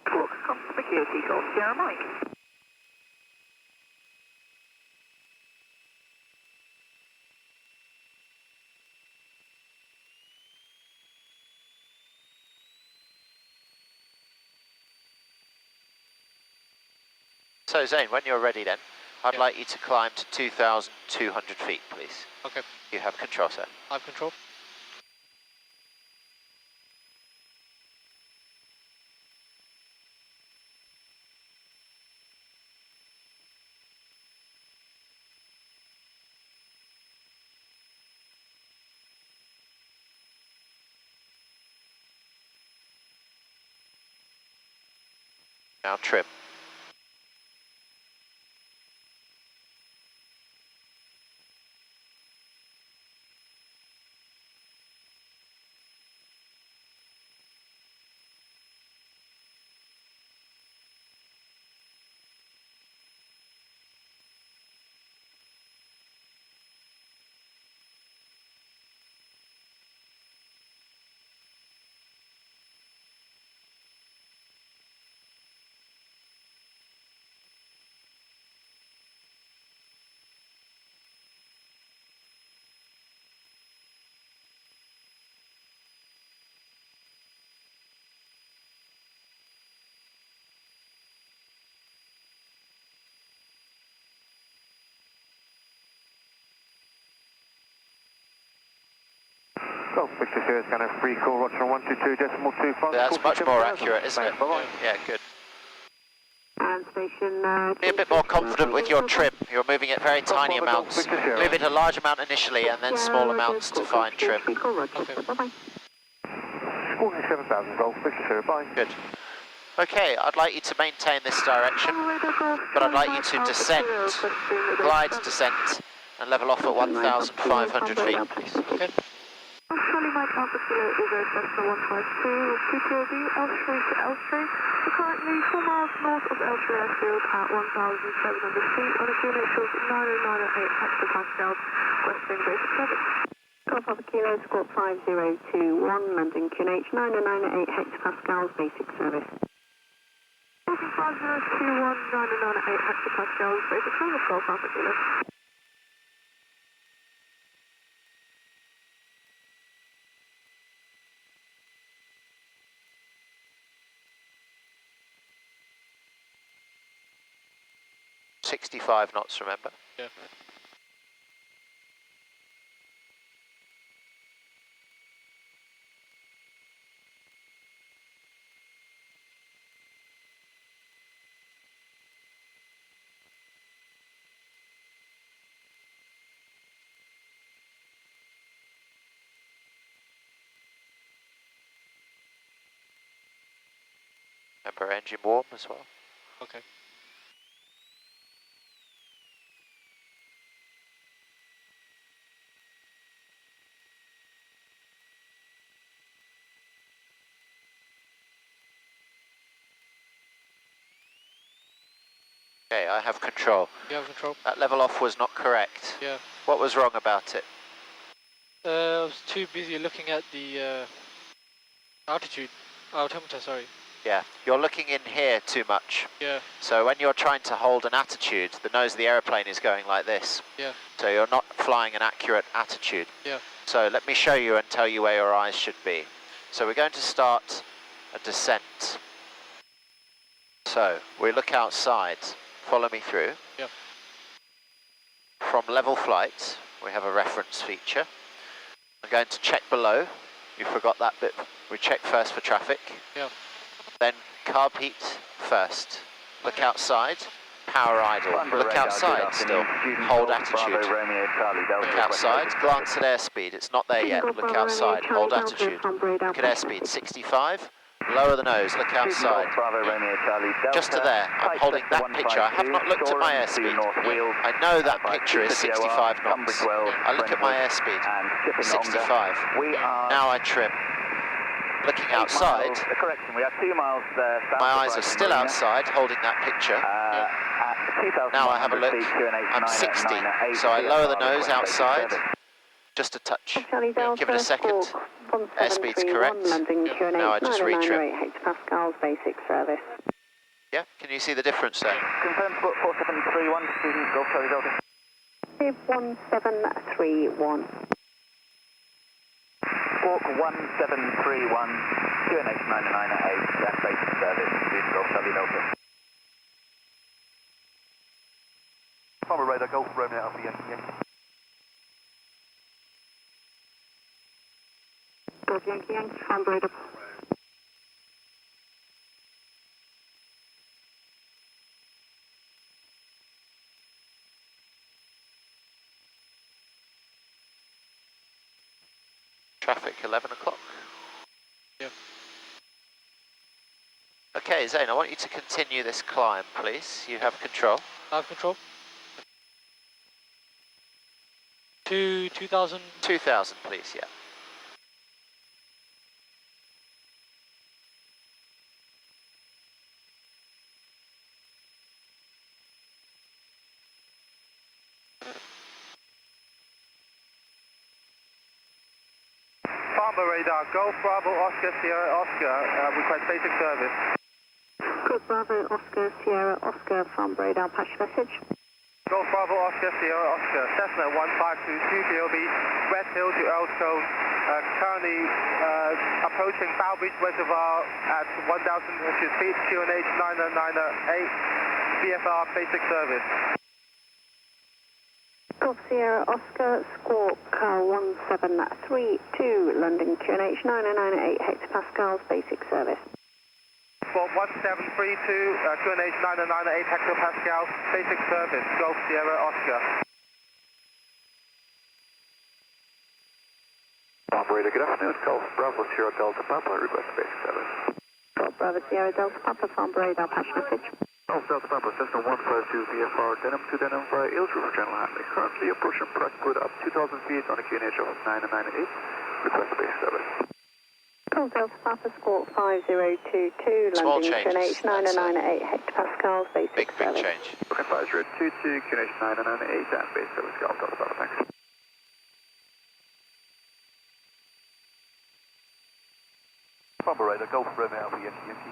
Speaker 7: Squawk conspicuity, Golf Sierra Mike.
Speaker 1: So Zane, when you're ready then, I'd
Speaker 2: Yeah.
Speaker 1: like you to climb to 2,200 feet, please.
Speaker 2: Okay.
Speaker 1: You have control, sir.
Speaker 2: I have control.
Speaker 1: Now trim.
Speaker 6: Golf Victor Sierra Scanner, free call, Roger 122.25.
Speaker 1: That's much more accurate, isn't it?
Speaker 6: Bye-bye.
Speaker 1: Yeah, good.
Speaker 7: And station...
Speaker 1: Be a bit more confident with your trim. You're moving at very tiny amounts. Move it a large amount initially and then small amounts to find trim.
Speaker 2: Okay.
Speaker 7: Bye-bye.
Speaker 6: Squawk 7,000, Golf Victor Sierra, bye.
Speaker 1: Good. Okay, I'd like you to maintain this direction, but I'd like you to descend, glide descent, and level off at 1,500 feet, please.
Speaker 2: Okay.
Speaker 7: Charlie Mike Alpha Kilo is a Cessna 152, PPL Elstree to Elstree. We're currently 4 miles north of Elstree Airfield at 1,700 feet on a QNH of 9098 hectopascals, requesting basic service. Golf Papa Kilo, squawk 5021, London QNH 998 hectopascals, basic service. 5021, 998 hectopascals, basic service, Golf Papa Kilo.
Speaker 1: .65 knots, remember?
Speaker 2: Yeah.
Speaker 1: Remember, engine warm as well.
Speaker 2: Okay.
Speaker 1: Okay, I have control.
Speaker 2: You have control?
Speaker 1: That level off was not correct.
Speaker 2: Yeah.
Speaker 1: What was wrong about it?
Speaker 2: I was too busy looking at the altimeter, sorry.
Speaker 1: Yeah, you're looking in here too much.
Speaker 2: Yeah,
Speaker 1: So when you're trying to hold an attitude, the nose of the aeroplane is going like this.
Speaker 2: yeah,
Speaker 1: So you're not flying an accurate attitude.
Speaker 2: yeah.
Speaker 1: So let me show you and tell you where your eyes should be. So we're going to start a descent. So we look outside. Follow me through.
Speaker 2: Yep.
Speaker 1: From level flight, we have a reference feature. I'm going to check below. You forgot that bit. We check first for traffic.
Speaker 2: Yeah.
Speaker 1: Then carb heat first. Look outside. Power idle. Look outside still. Hold attitude. Look outside. Glance at airspeed. It's not there yet. Look outside. Hold attitude. Look at airspeed. 65. Lower the nose. Look outside. Just to there. I'm holding that picture. I have not looked at my airspeed. I know that picture is 65 knots. I look at my airspeed. 65. Now I trim. Looking outside.
Speaker 6: Correction, we have 2 miles there.
Speaker 1: My eyes are still outside, holding that picture. Now I have a look. I'm 60, so I lower the nose outside, just a touch. Give it a second. Airspeed's correct. Now I just retrim.
Speaker 7: hectopascals, basic service.
Speaker 1: Yeah, can you see the difference there?
Speaker 6: Confirm spot 4731, student Golf Charlie Delta.
Speaker 7: 1731.
Speaker 6: Squawk 1731, QNH 998, gas basic service, student Golf Charlie Delta. Farmer radar, Golf Romeo Alpha Yankee.
Speaker 7: Golf Yankee Yankee, farm radar.
Speaker 1: Traffic, 11 o'clock.
Speaker 2: Yep.
Speaker 1: Okay, Zane, I want you to continue this climb, please. You have control.
Speaker 2: I have control. To 2000.
Speaker 1: 2000, please, yeah.
Speaker 6: Farmer radar, Golf Bravo Oscar Sierra Oscar, request basic service.
Speaker 7: Golf Bravo Oscar Sierra Oscar, farm radar, patch message.
Speaker 6: Golf Bravo Oscar Sierra Oscar, Cessna 1522 POB, Red Hill to Elsko, currently approaching Bow Beach Reservoir at 1,000 feet, QNH 998, VFR basic service.
Speaker 7: Golf Sierra Oscar, squawk 1732, London QNH 998 hectopascals, basic service.
Speaker 6: Squawk 1732, QNH 998 hectopascals, basic service, Golf Sierra Oscar. Operator, good afternoon, Golf Bravo Sierra Delta Papa, request basic service.
Speaker 7: Golf Bravo Sierra Delta Papa, farm radar, patch message.
Speaker 6: Golf Delta Papa, Cessna 152 VFR, Denham to Denham via Ilsroof channel handling. Currently approaching Prague at 2,000 feet on a QNH of 998. Request base service.
Speaker 7: Golf Delta Papa, squawk 5022,
Speaker 1: Small
Speaker 7: London
Speaker 1: changes,
Speaker 7: QNH 998 hectopascals, basic
Speaker 1: Big
Speaker 7: service.
Speaker 1: change.
Speaker 6: Okay, 5022, QNH 998, and base service, Golf Delta Papa, thanks. Farnborough radar, Golf Romeo Alpha Yankee Yankee.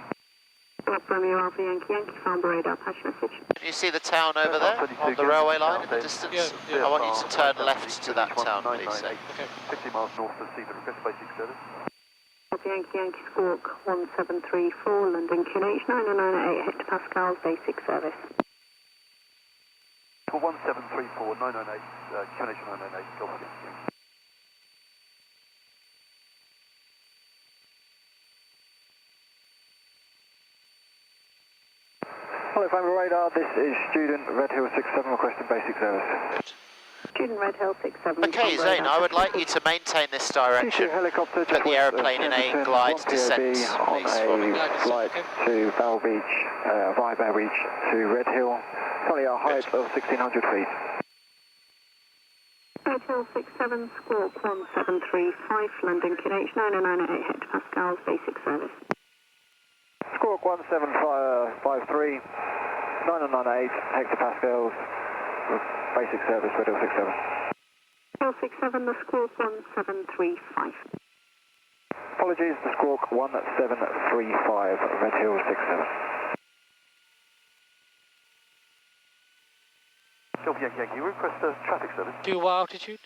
Speaker 7: Golf Romeo Alpha Yankee Yankee, Farnborough radar, patch message.
Speaker 1: Can you see the town over there on the railway line in the distance?
Speaker 2: Yeah.
Speaker 1: I want you to turn left to that town, please. Say.
Speaker 2: Okay.
Speaker 6: 50 miles north of Cedar, request basic service.
Speaker 7: Golf Yankee Yankee Squawk 1734, London QNH 998 hectopascals, basic service.
Speaker 6: For 1734, 998, QNH 998, Golf Yankee Yankee. Hello, Farnborough radar, this is Student Red Hill 67 requesting basic service.
Speaker 1: Good.
Speaker 7: Student Red Hill 67.
Speaker 1: Okay, Zane, I would like you to maintain this direction.
Speaker 6: Helicopter,
Speaker 1: Put the aeroplane in a glide descent, please, for me.
Speaker 6: Flight to Val Beach, via Val Beach to Red Hill. Currently our height of 1600 feet.
Speaker 7: Red Hill 67, Squawk 1735, London QNH 998 hectopascals, basic service.
Speaker 6: Squawk 1753, 998 hectopascals, basic service, Red Hill 67.
Speaker 7: Hill 67, the Squawk 1735.
Speaker 6: Apologies, the Squawk 1735, Red Hill 67. Golf Yankee Yankee, request traffic service.
Speaker 2: To what altitude?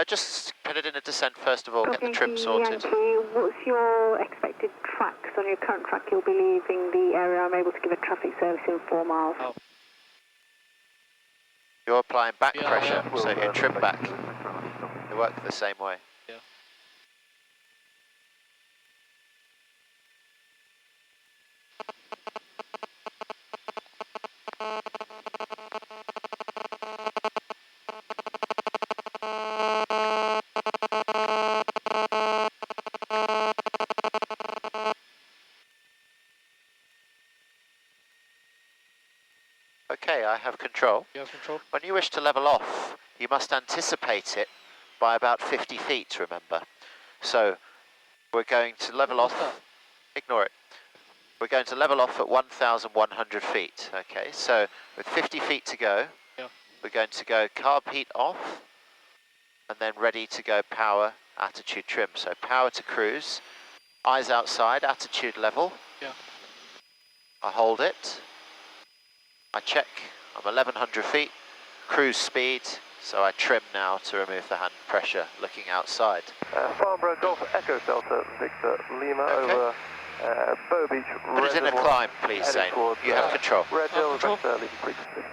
Speaker 1: Just put it in a descent first of all, get the
Speaker 7: Yankee
Speaker 1: trim sorted.
Speaker 7: Yankee, what's your expected tracks on your current track? You'll be leaving the area. I'm able to give a traffic service in 4 miles.
Speaker 2: Oh.
Speaker 1: You're applying back
Speaker 2: Yeah,
Speaker 1: pressure,
Speaker 2: yeah.
Speaker 1: so you trim back. They work the same way.
Speaker 2: Yeah.
Speaker 1: Okay, I have control.
Speaker 2: You have control?
Speaker 1: When you wish to level off, you must anticipate it by about 50 feet, remember. So we're going to level
Speaker 2: What's
Speaker 1: off,
Speaker 2: that?
Speaker 1: ignore it. We're going to level off at 1,100 feet, okay? So with 50 feet to go,
Speaker 2: Yeah.
Speaker 1: we're going to go carb heat off, and then ready to go power, attitude trim. So power to cruise, eyes outside, attitude level.
Speaker 2: Yeah.
Speaker 1: I hold it. I check, I'm 1,100 feet, cruise speed, so I trim now to remove the hand pressure, looking outside.
Speaker 6: Farnborough Golf Echo Delta Victor Lima
Speaker 1: Okay.
Speaker 6: over Bow Beach.
Speaker 1: Put it in a climb, please, Zane. You have control.
Speaker 6: Red Hill,
Speaker 2: control.
Speaker 6: request leading frequency.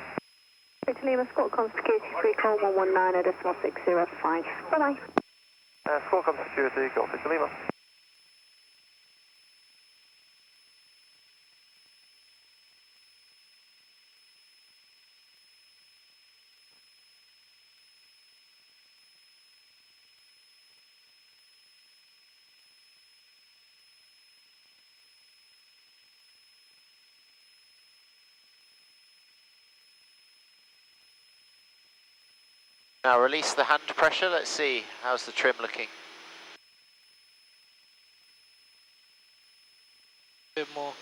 Speaker 7: Victor Lima, Squawk Com Security 3 call 119 at decimal 605. Bye-bye.
Speaker 6: Squawk Security, Golf Victor Lima.
Speaker 1: Now release the hand pressure, let's see, how's the trim looking?
Speaker 2: A bit more.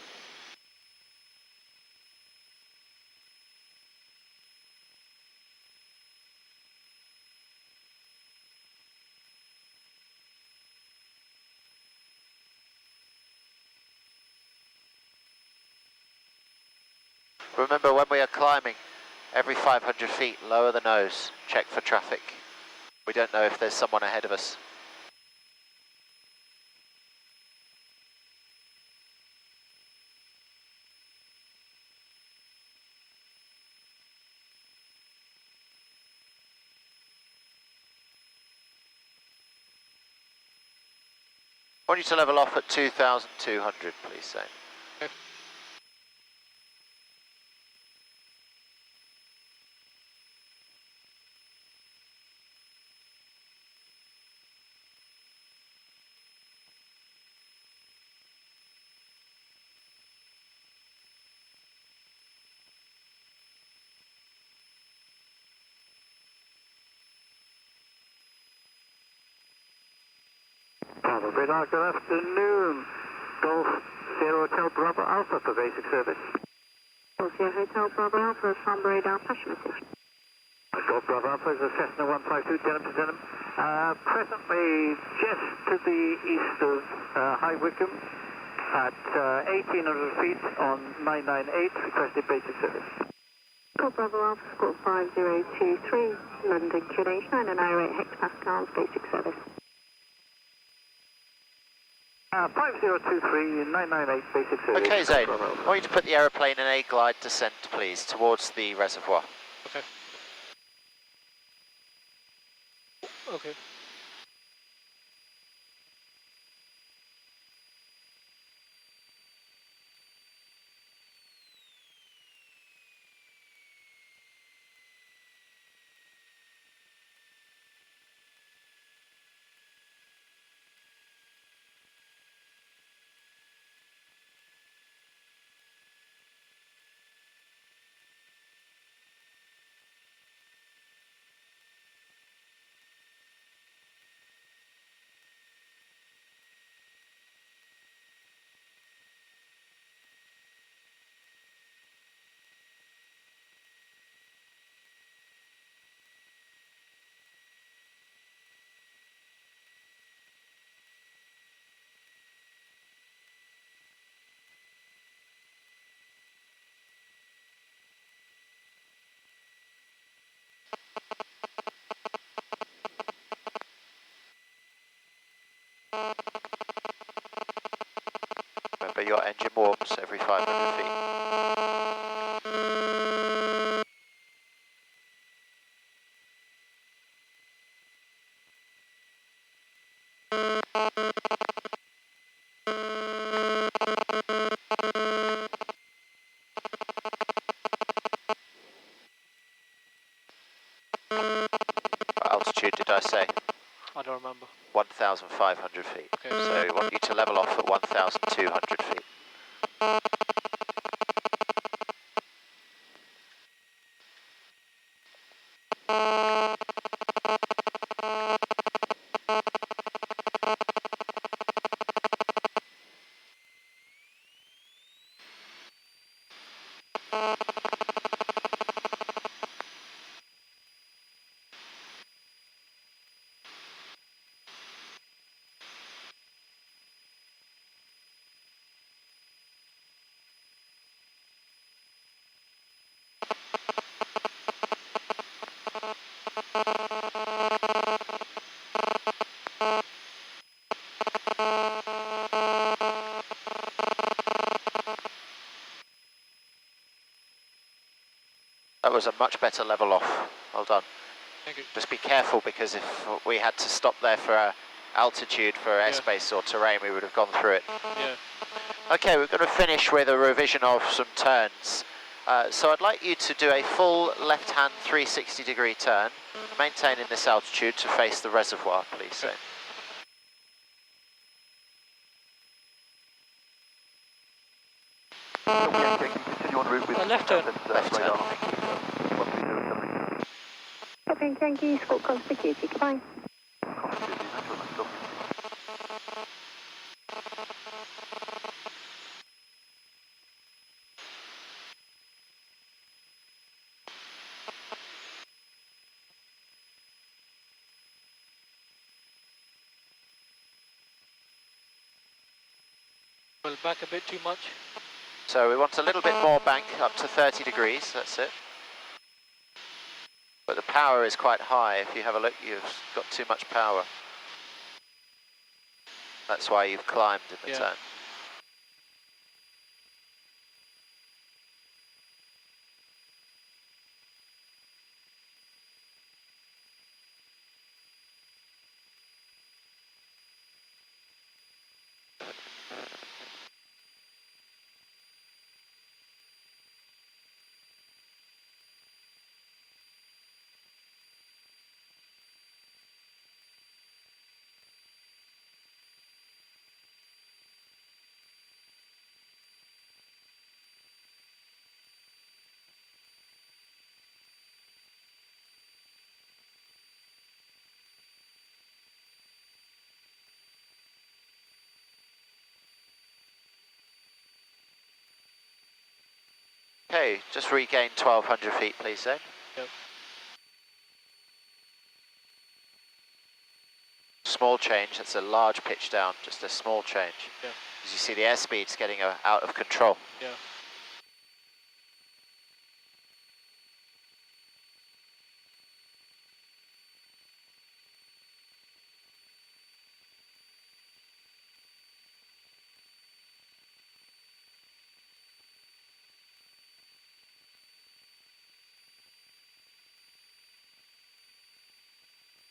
Speaker 1: Remember, when we are climbing, every 500 feet, lower the nose, check for traffic. We don't know if there's someone ahead of us. I want you to level off at 2,200, please, Zane.
Speaker 2: Okay.
Speaker 6: Radar, good afternoon. Golf Sierra Hotel Bravo Alpha for basic service.
Speaker 7: Golf Sierra Hotel Bravo Alpha, Farnborough radar, patch message.
Speaker 6: Golf Bravo Alpha is a Cessna 152, Denham to Denham. Presently just to the east of High Wycombe at 1800 feet on 998, requested basic service.
Speaker 7: Call Bravo Alpha Squawk 5023, London QNH 908 hectopascals, basic service.
Speaker 6: 5023, 998, basic service.
Speaker 1: Okay, Zane,
Speaker 6: Bravo
Speaker 1: I
Speaker 6: Alpha.
Speaker 1: want you to put the aeroplane in a glide descent, please, towards the reservoir.
Speaker 2: Okay. Okay.
Speaker 1: Remember, your engine warms every 500 feet. What altitude did I say?
Speaker 2: I don't remember.
Speaker 1: 1,500 feet.
Speaker 2: Okay.
Speaker 1: So we want you to level off at 1,200 feet. That was a much better level off. Well done.
Speaker 2: Thank you.
Speaker 1: Just be careful, because if we had to stop there for altitude, for
Speaker 2: Yeah.
Speaker 1: airspace or terrain, we would have gone through it.
Speaker 2: Yeah.
Speaker 1: Okay, we're going to finish with a revision of some turns. So I'd like you to do a full left-hand 360-degree turn, maintaining this altitude to face the reservoir, please.
Speaker 2: Okay.
Speaker 6: Continue on route with
Speaker 2: Left turn.
Speaker 1: Left turn.
Speaker 6: radar.
Speaker 1: Thank you.
Speaker 6: 130.
Speaker 7: Captain Yankee, Squawk Golf Security, goodbye.
Speaker 2: Well, back a bit too much.
Speaker 1: So we want a little bit more bank, up to 30 degrees, that's it. But the power is quite high. If you have a look, you've got too much power. That's why you've climbed in the
Speaker 2: Yeah.
Speaker 1: turn. Okay, just regain 1,200 feet, please, Zane.
Speaker 2: Yep.
Speaker 1: small change. That's a large pitch down, just a small change.
Speaker 2: Yeah.
Speaker 1: As you see, the airspeed's getting out of control.
Speaker 2: Yeah.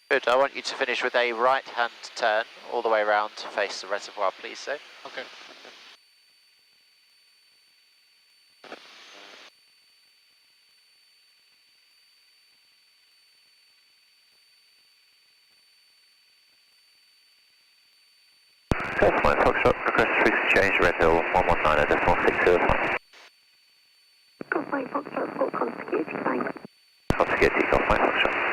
Speaker 1: Good, I want you to finish with a right-hand turn all the way around to face the reservoir, please, sir.
Speaker 2: Okay.
Speaker 5: First line Foxtrot, request frequency change, Red Hill 119.62.
Speaker 7: Golf Mike Foxtrot, Port Consecute, thanks.
Speaker 5: Consecute, Golf Mike Foxtrot.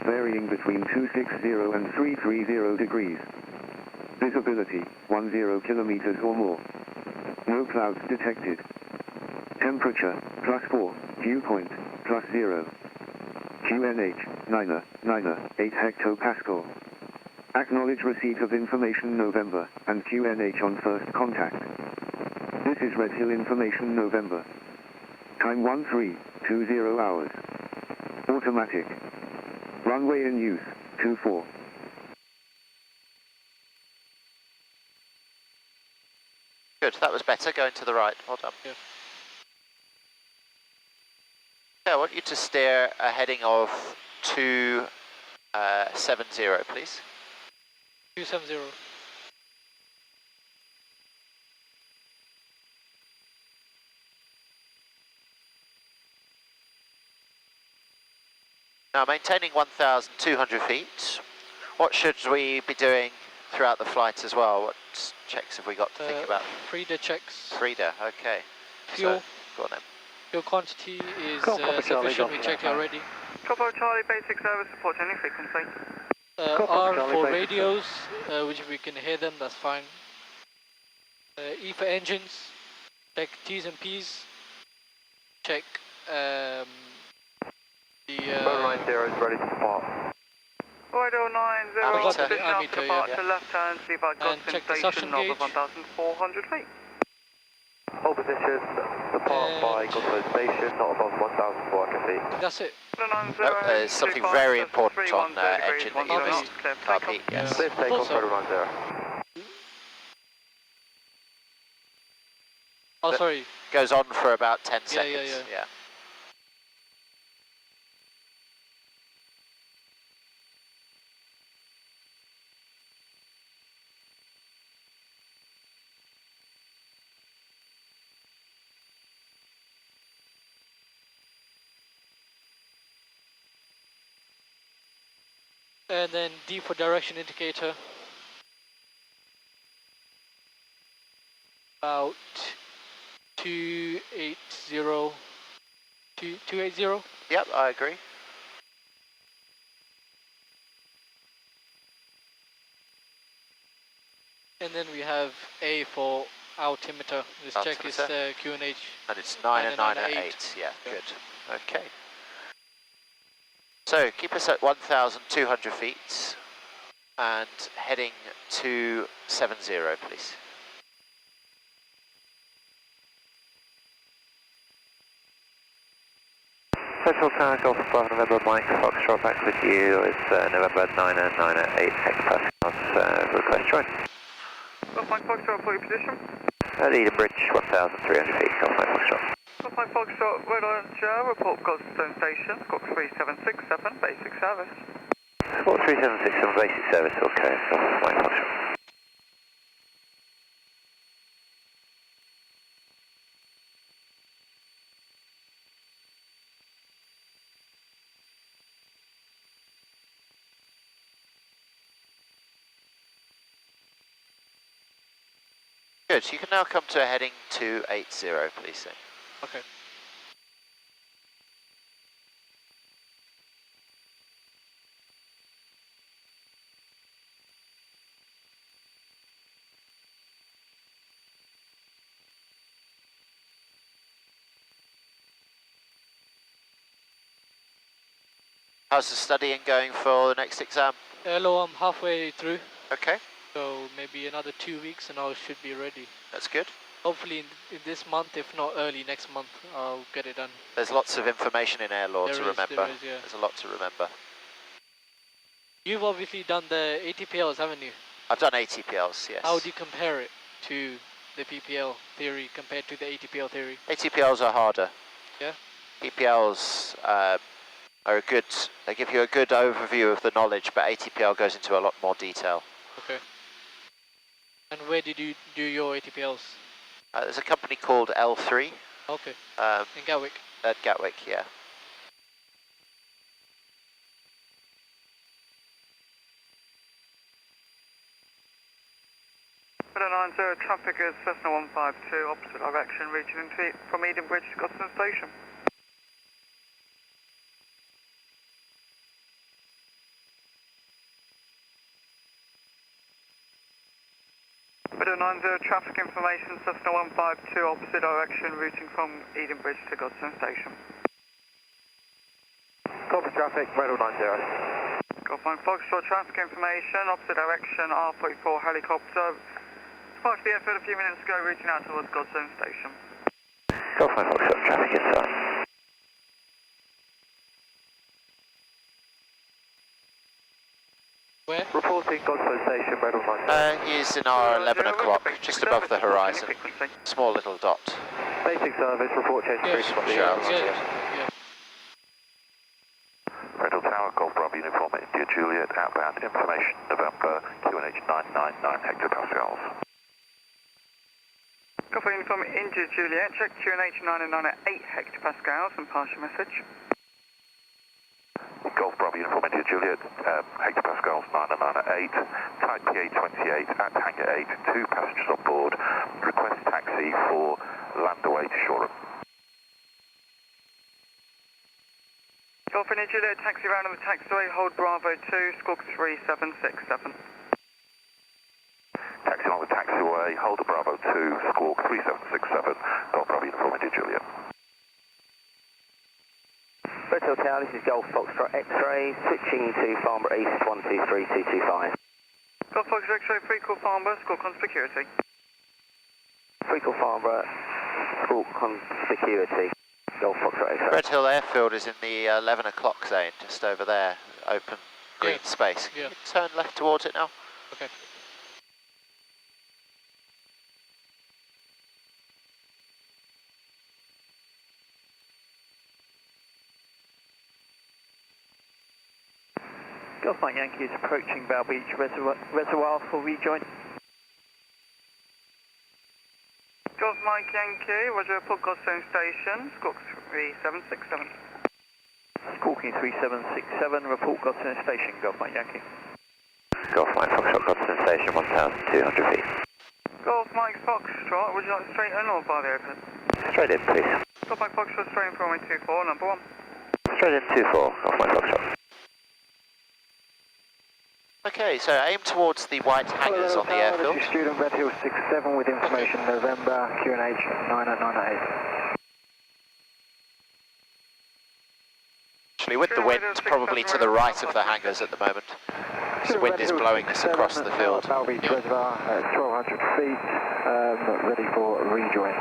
Speaker 8: Varying between 260 and 330 degrees. Visibility, 10 kilometers or more. No clouds detected. Temperature, +4, dew point, +0. QNH, 998 hectopascal. Acknowledge receipt of information November, and QNH on first contact. This is Red Hill information November. Time 1320 hours. Automatic. Runway in use, 24.
Speaker 1: Good, that was better, going to the right, well done.
Speaker 2: Yeah.
Speaker 1: Okay, I want you to steer a heading of 270, please.
Speaker 2: 270.
Speaker 1: Now, maintaining 1,200 feet, what should we be doing throughout the flight as well? What checks have we got to think about?
Speaker 2: Frida checks.
Speaker 1: Frida, okay.
Speaker 2: Fuel.
Speaker 1: So, go on then.
Speaker 2: Fuel quantity is
Speaker 3: Golf Papa Charlie,
Speaker 2: sufficient. We
Speaker 3: Golf
Speaker 2: checked it
Speaker 3: Papa.
Speaker 2: already.
Speaker 3: Copper Charlie, basic service support, any frequency.
Speaker 2: R
Speaker 3: Charlie,
Speaker 2: for
Speaker 3: basic
Speaker 2: radios, which we can hear them, that's fine. E for engines, check T's and P's. Check the...
Speaker 6: Road 90 is ready to depart.
Speaker 3: Right 090,
Speaker 1: Ammeter.
Speaker 3: position
Speaker 2: Ammeter,
Speaker 3: after departure,
Speaker 2: yeah.
Speaker 3: left turn, Seabird
Speaker 2: And
Speaker 3: Gosling
Speaker 2: check the suction
Speaker 3: Station,
Speaker 2: gauge.
Speaker 3: over 1,400 feet.
Speaker 6: Hold position, depart by Gosling Station, not above 1,400 feet.
Speaker 2: That's it.
Speaker 1: Oh, there's something very important on engine that you
Speaker 2: degrees,
Speaker 1: missed. Copy, yes.
Speaker 6: Safe takeoff,
Speaker 2: Also-
Speaker 6: road 90.
Speaker 2: Oh, sorry.
Speaker 1: Goes on for about 10
Speaker 2: Yeah,
Speaker 1: seconds.
Speaker 2: yeah. And then D for direction indicator. About 280. 280.
Speaker 1: Yep, I agree.
Speaker 2: And then we have A for altimeter. This check is
Speaker 1: Altimeter.
Speaker 2: QNH.
Speaker 1: And it's 9 and 9 and 8. Yeah, good. Okay. So keep us at 1,200 feet and heading to 70, please.
Speaker 5: Central Tower, Golf Bravo November, Mike Foxtrot back with you. It's November 998 hectopascals. Request join.
Speaker 3: Golf Mike Foxtrot, for your position.
Speaker 5: Eden Bridge, 1,300 feet, Golf Mike Foxtrot.
Speaker 3: Golf Mike Foxtrot, Red Orange, report Goldstone Station, Squawk 3767, basic service.
Speaker 5: Squawk 3767, basic service, okay, Golf Mike Foxtrot.
Speaker 1: Good, you can now come to a heading 280, please, sir.
Speaker 2: Okay.
Speaker 1: How's the studying going for the next exam?
Speaker 2: Hello, I'm halfway through,
Speaker 1: Okay,
Speaker 2: so maybe another 2 weeks and I should be ready.
Speaker 1: that's good.
Speaker 2: Hopefully in this month, if not early next month, I'll get it done.
Speaker 1: There's lots of information in air law to remember.
Speaker 2: There is, yeah.
Speaker 1: There's a lot to remember.
Speaker 2: You've obviously done the ATPLs, haven't you?
Speaker 1: I've done ATPLs, yes.
Speaker 2: How do you compare it to the PPL theory compared to the ATPL theory?
Speaker 1: ATPLs are harder.
Speaker 2: Yeah?
Speaker 1: PPLs are a good, they give you a good overview of the knowledge, but ATPL goes into a lot more detail.
Speaker 2: Okay. And where did you do your ATPLs?
Speaker 1: There's a company called L3
Speaker 2: Okay. In Gatwick?
Speaker 1: at Gatwick, yeah.
Speaker 3: Nine zero, traffic is Cessna 152, opposite direction, reaching from Edenbridge to Godstone Station. Widow 90, traffic information, Cessna 152, opposite direction, routing from Edenbridge to Godstone Station.
Speaker 6: Copy traffic, Widow 90.
Speaker 3: Golf 1 Foxtrot, traffic information, opposite direction, R44 helicopter. Departed the airfield a few minutes ago, routing out towards Godstone Station.
Speaker 5: Golf 1 Foxtrot, traffic inside.
Speaker 2: Where?
Speaker 6: Reporting Godstone Station, Widow 90.
Speaker 1: He's in our 11 o'clock, just above the horizon. Small little dot.
Speaker 6: Basic service, report change
Speaker 2: Yes.
Speaker 6: from the
Speaker 1: Sure.
Speaker 2: Yeah.
Speaker 4: Red Hill Tower, Golf Bravo Uniform, India Juliet, outbound information, November, QNH 999 hectopascals.
Speaker 3: Golf Uniform India Juliet, check QNH 999 at 8 hectopascals and pass your message.
Speaker 4: Golf Bravo Uniform India Juliet, hectopascals 999 at 8, type PA28 at hangar 8, 2 passengers on board, request taxi for landaway to Shoreham.
Speaker 3: Golf India Juliet, taxi round on the taxiway, hold Bravo 2, squawk 3767.
Speaker 4: Taxi along the taxiway, hold the Bravo 2, squawk 3767, Golf Bravo Uniform India Juliet.
Speaker 9: Red Hill Tower, this is Golf Foxtrot X-ray, switching to Farnborough East 123225.
Speaker 3: Golf Fox X-ray, free call Farnborough, squawk on security.
Speaker 9: Free call Farnborough, squawk conspicuity. Golf Foxtrot X-ray.
Speaker 1: Red Hill Airfield is in the 11 o'clock zone, just over there, open green space. Can
Speaker 2: Yeah.
Speaker 1: you turn left towards it now?
Speaker 2: Okay.
Speaker 3: Golf Mike Yankee is approaching Bow Beach Reservoir for rejoin. Golf Mike Yankee, Roger, report Godstone Station, squawk 3767. Squawking 3767, report Godstone Station, Golf Mike Yankee.
Speaker 5: Golf 1 Foxtrot, Godstone Station, 1,200 feet.
Speaker 3: Golf Mike Foxtrot, would you like straight in or by the open?
Speaker 5: Straight in, please.
Speaker 3: Golf Mike Foxtrot, straight in for 124, number 1.
Speaker 5: Straight in 24, Golf 1 Foxtrot.
Speaker 1: Okay, so aim towards the white hangars on the airfield.
Speaker 6: This is student Red Hill 67 with information November, QNH 999
Speaker 1: Actually, with the wind probably to the right of the hangars at the moment. The wind is blowing us across the field.
Speaker 6: Bow Beach Reservoir at 1200 feet, ready for rejoin.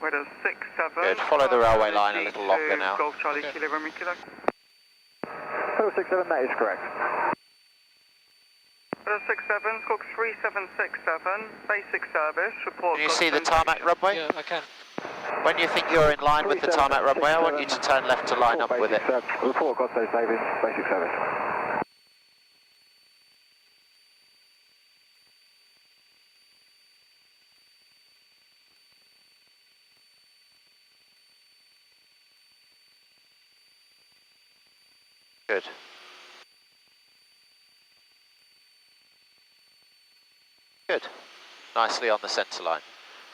Speaker 3: Weather 67.
Speaker 1: Good, follow the railway line a little longer now.
Speaker 3: Golf Charlie Kilo Romeo Kilo.
Speaker 6: Hill 67, that is correct.
Speaker 3: Weather 67, squawk 3767, basic service, report.
Speaker 1: Can you see the tarmac runway?
Speaker 2: Yeah, I can.
Speaker 1: When you think you're in line with the tarmac runway, I want you to turn left to line up with it.
Speaker 6: Report Godstone Station, basic service.
Speaker 1: Good. Good. Nicely on the centre line.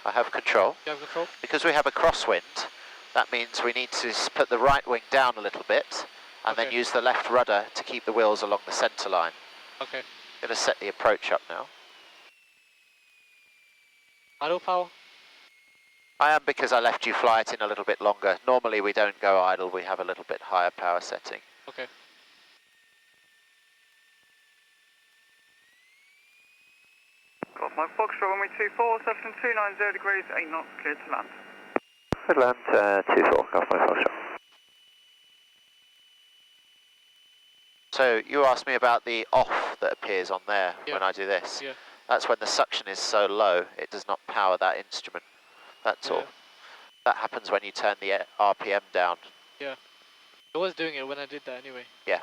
Speaker 1: I have control.
Speaker 2: You have control?
Speaker 1: Because we have a crosswind, that means we need to put the right wing down a little bit and then use the left rudder to keep the wheels along the centre line.
Speaker 2: Okay.
Speaker 1: Going to set the approach up now.
Speaker 2: Idle power?
Speaker 1: I am, because I left you fly it in a little bit longer. Normally we don't go idle, we have a little bit higher power setting.
Speaker 2: Okay.
Speaker 6: Got my Foxtrot runway 24, 7290 degrees, 8 knots, cleared to land.
Speaker 5: Good land, 24, Golf Mike Foxtrot.
Speaker 1: So you asked me about the off that appears on there
Speaker 2: Yeah.
Speaker 1: when I do this.
Speaker 2: Yeah.
Speaker 1: That's when the suction is so low it does not power that instrument. That's all. That happens when you turn the RPM down.
Speaker 2: Yeah. I was doing it when I did that anyway.
Speaker 1: Yeah.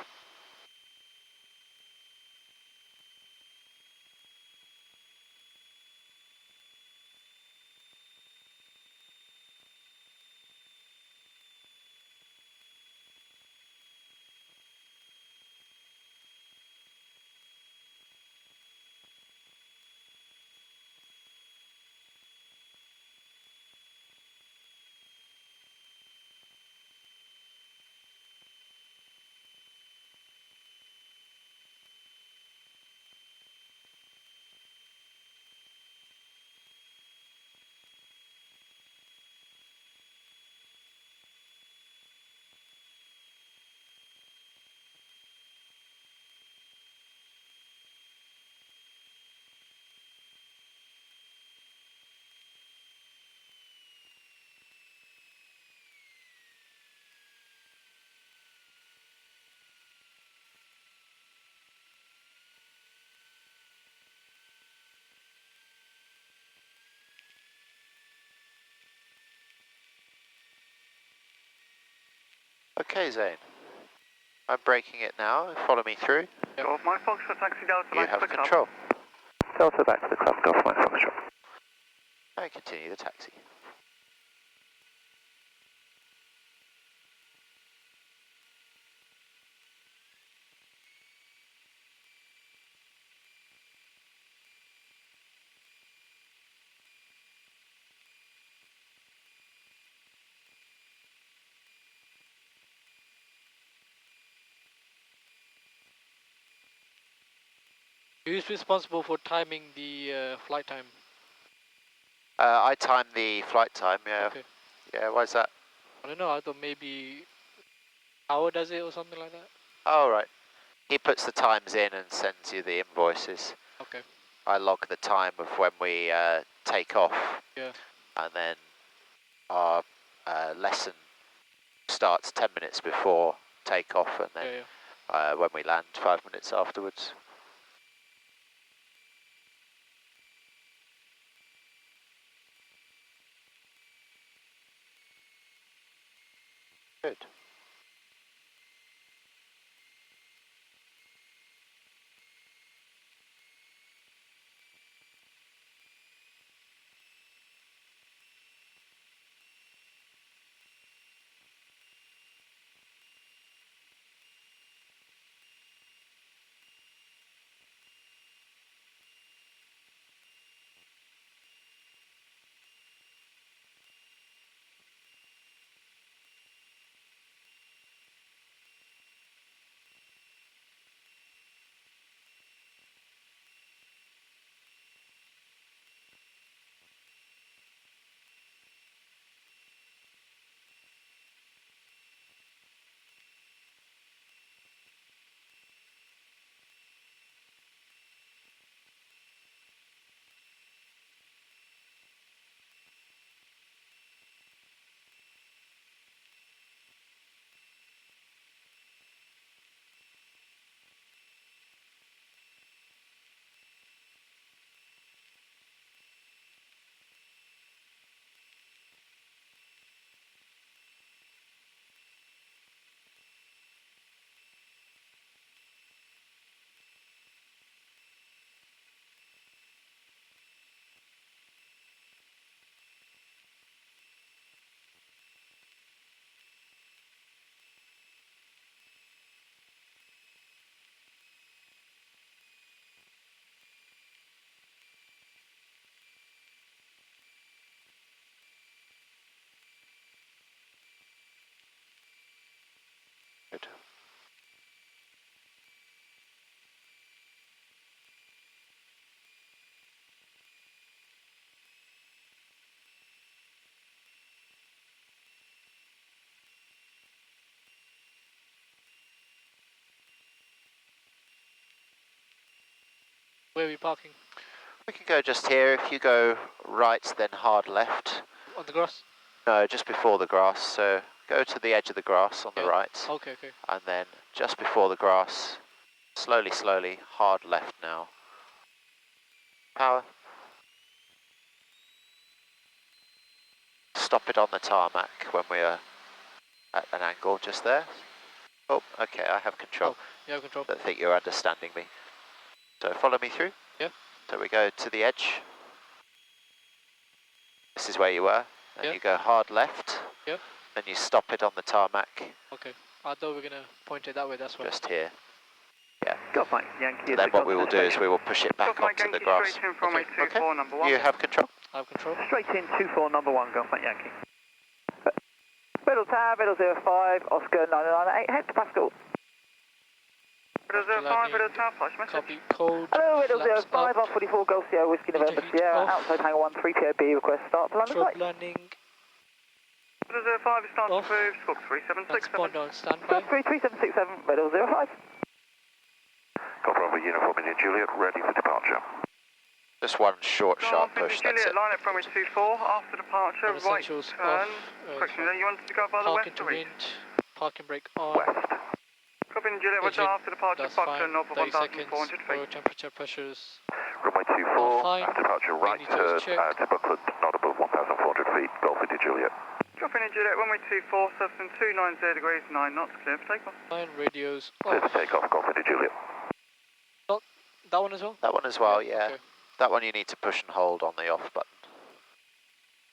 Speaker 1: Okay, Zane. I'm braking it now. Follow me through.
Speaker 6: Got my Foxtrot taxi Delta
Speaker 1: You
Speaker 6: back
Speaker 1: have
Speaker 6: to the club.
Speaker 1: control.
Speaker 5: Delta back to the club, Golf Mike Foxtrot.
Speaker 1: And continue the taxi.
Speaker 2: Who's responsible for timing the flight time?
Speaker 1: I time the flight time, yeah.
Speaker 2: Okay.
Speaker 1: Yeah, why is that?
Speaker 2: I don't know, I thought maybe Howard does it or something like that.
Speaker 1: Oh, right. He puts the times in and sends you the invoices.
Speaker 2: Okay.
Speaker 1: I log the time of when we take off.
Speaker 2: Yeah.
Speaker 1: And then our lesson starts 10 minutes before takeoff, and then when we land 5 minutes afterwards. Good.
Speaker 2: Where are we parking?
Speaker 1: We can go just here. If you go right, then hard left.
Speaker 2: On the grass?
Speaker 1: No, just before the grass. So go to the edge of the grass on the right.
Speaker 2: Okay, okay.
Speaker 1: And then just before the grass, slowly, slowly, hard left now. Power. Stop it on the tarmac when we are at an angle just there. Oh, okay, I have control.
Speaker 2: Oh, you have control.
Speaker 1: I don't think you're understanding me. So follow me through.
Speaker 2: Yeah.
Speaker 1: So we go to the edge. This is where you were. And you go hard left.
Speaker 2: Yep.
Speaker 1: Then you stop it on the tarmac.
Speaker 2: Okay. I thought we were going to point it that way, that's why.
Speaker 1: Just here. Yeah.
Speaker 3: Golf Mike Yankee.
Speaker 1: Then what we will do is we will push it back onto the grass.
Speaker 3: Straight in from
Speaker 2: Okay.
Speaker 3: 24 number 1.
Speaker 1: You have control.
Speaker 2: I have control.
Speaker 3: Straight in 24 number 1, Golf Mike Yankee.
Speaker 9: Middle tower, middle 05, Oscar 998 hectopascal.
Speaker 3: Middle 05, middle tower, flash message.
Speaker 2: Copy, code.
Speaker 9: Hello, middle
Speaker 2: flaps
Speaker 9: 05,
Speaker 2: up.
Speaker 9: R44 Golf Sierra Whiskey
Speaker 2: Meter
Speaker 9: November
Speaker 2: heat
Speaker 9: Sierra,
Speaker 2: off.
Speaker 9: outside hangar 1, 3 POB, request start to land
Speaker 2: Strobe
Speaker 9: flight.
Speaker 2: landing.
Speaker 3: Middle 05 is start
Speaker 2: Off.
Speaker 3: approved, Squawk 3767.
Speaker 2: Transponder on standby.
Speaker 9: Stop 33767, middle 05.
Speaker 4: Golf Bravo Uniform India Juliet, ready for departure.
Speaker 1: Just one short, sharp push, that's
Speaker 3: Juliet,
Speaker 1: it.
Speaker 3: line up from 24, after departure,
Speaker 2: And
Speaker 3: right
Speaker 2: essentials
Speaker 3: turn.
Speaker 2: off.
Speaker 3: Question, you wanted to go by the
Speaker 2: Park
Speaker 3: west
Speaker 2: into
Speaker 3: or east?
Speaker 2: wind. Parking brake on.
Speaker 4: West.
Speaker 3: Copy Juliet, watch
Speaker 2: Engine,
Speaker 3: after departure,
Speaker 2: that's
Speaker 3: Foxtrot
Speaker 2: fine.
Speaker 3: north of
Speaker 2: 30 seconds
Speaker 3: 1,400
Speaker 2: for
Speaker 3: feet.
Speaker 2: temperature pressures.
Speaker 4: Runway 24,
Speaker 2: All fine.
Speaker 4: after departure, right
Speaker 2: Magnitudes
Speaker 4: turn
Speaker 2: check.
Speaker 4: at Buckland, not above 1,400 feet, Golf India Juliet.
Speaker 3: Drop in Juliet, runway 24, substance 290 degrees, 9 knots, clear for takeoff.
Speaker 2: Fine, radios
Speaker 4: Clear
Speaker 2: off.
Speaker 4: for takeoff, Golf India Juliet.
Speaker 2: That one as well?
Speaker 1: That one as well, yeah.
Speaker 2: Okay.
Speaker 1: That one you need to push and hold on the off button.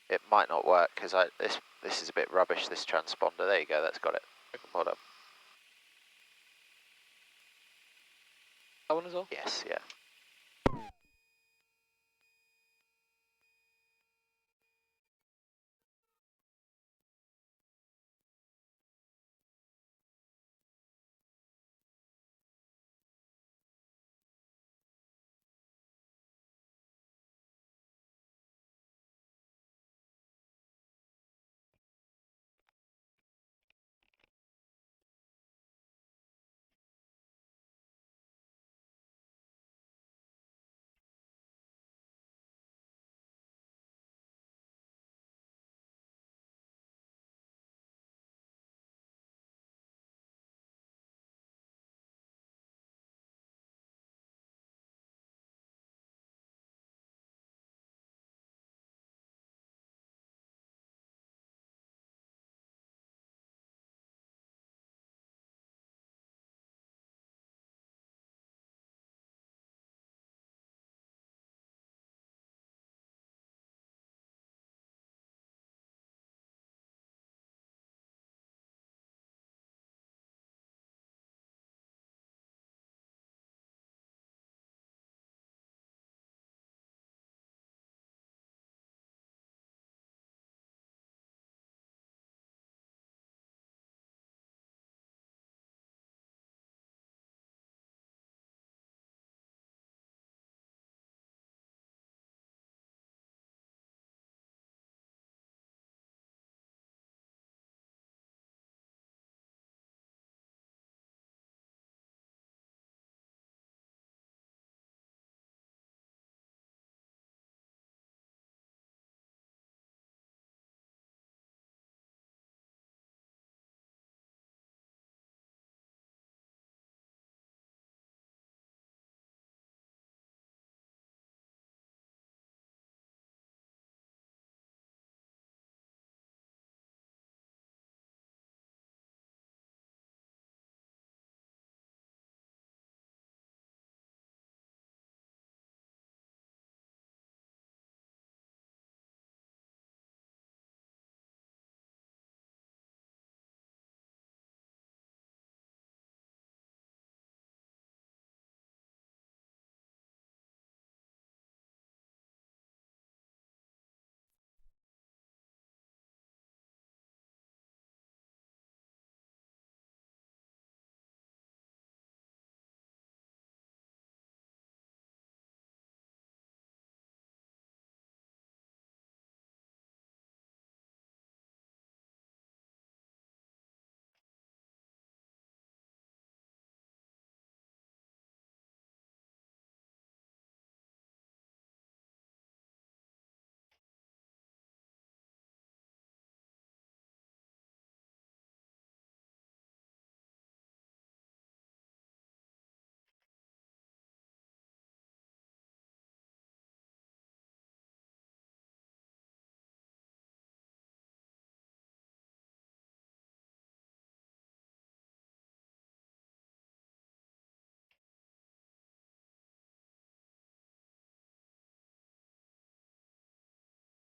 Speaker 1: It might not work because this is a bit rubbish, this transponder. There you go, that's got it. Hold up.
Speaker 2: That one as well?
Speaker 1: Yes, yeah.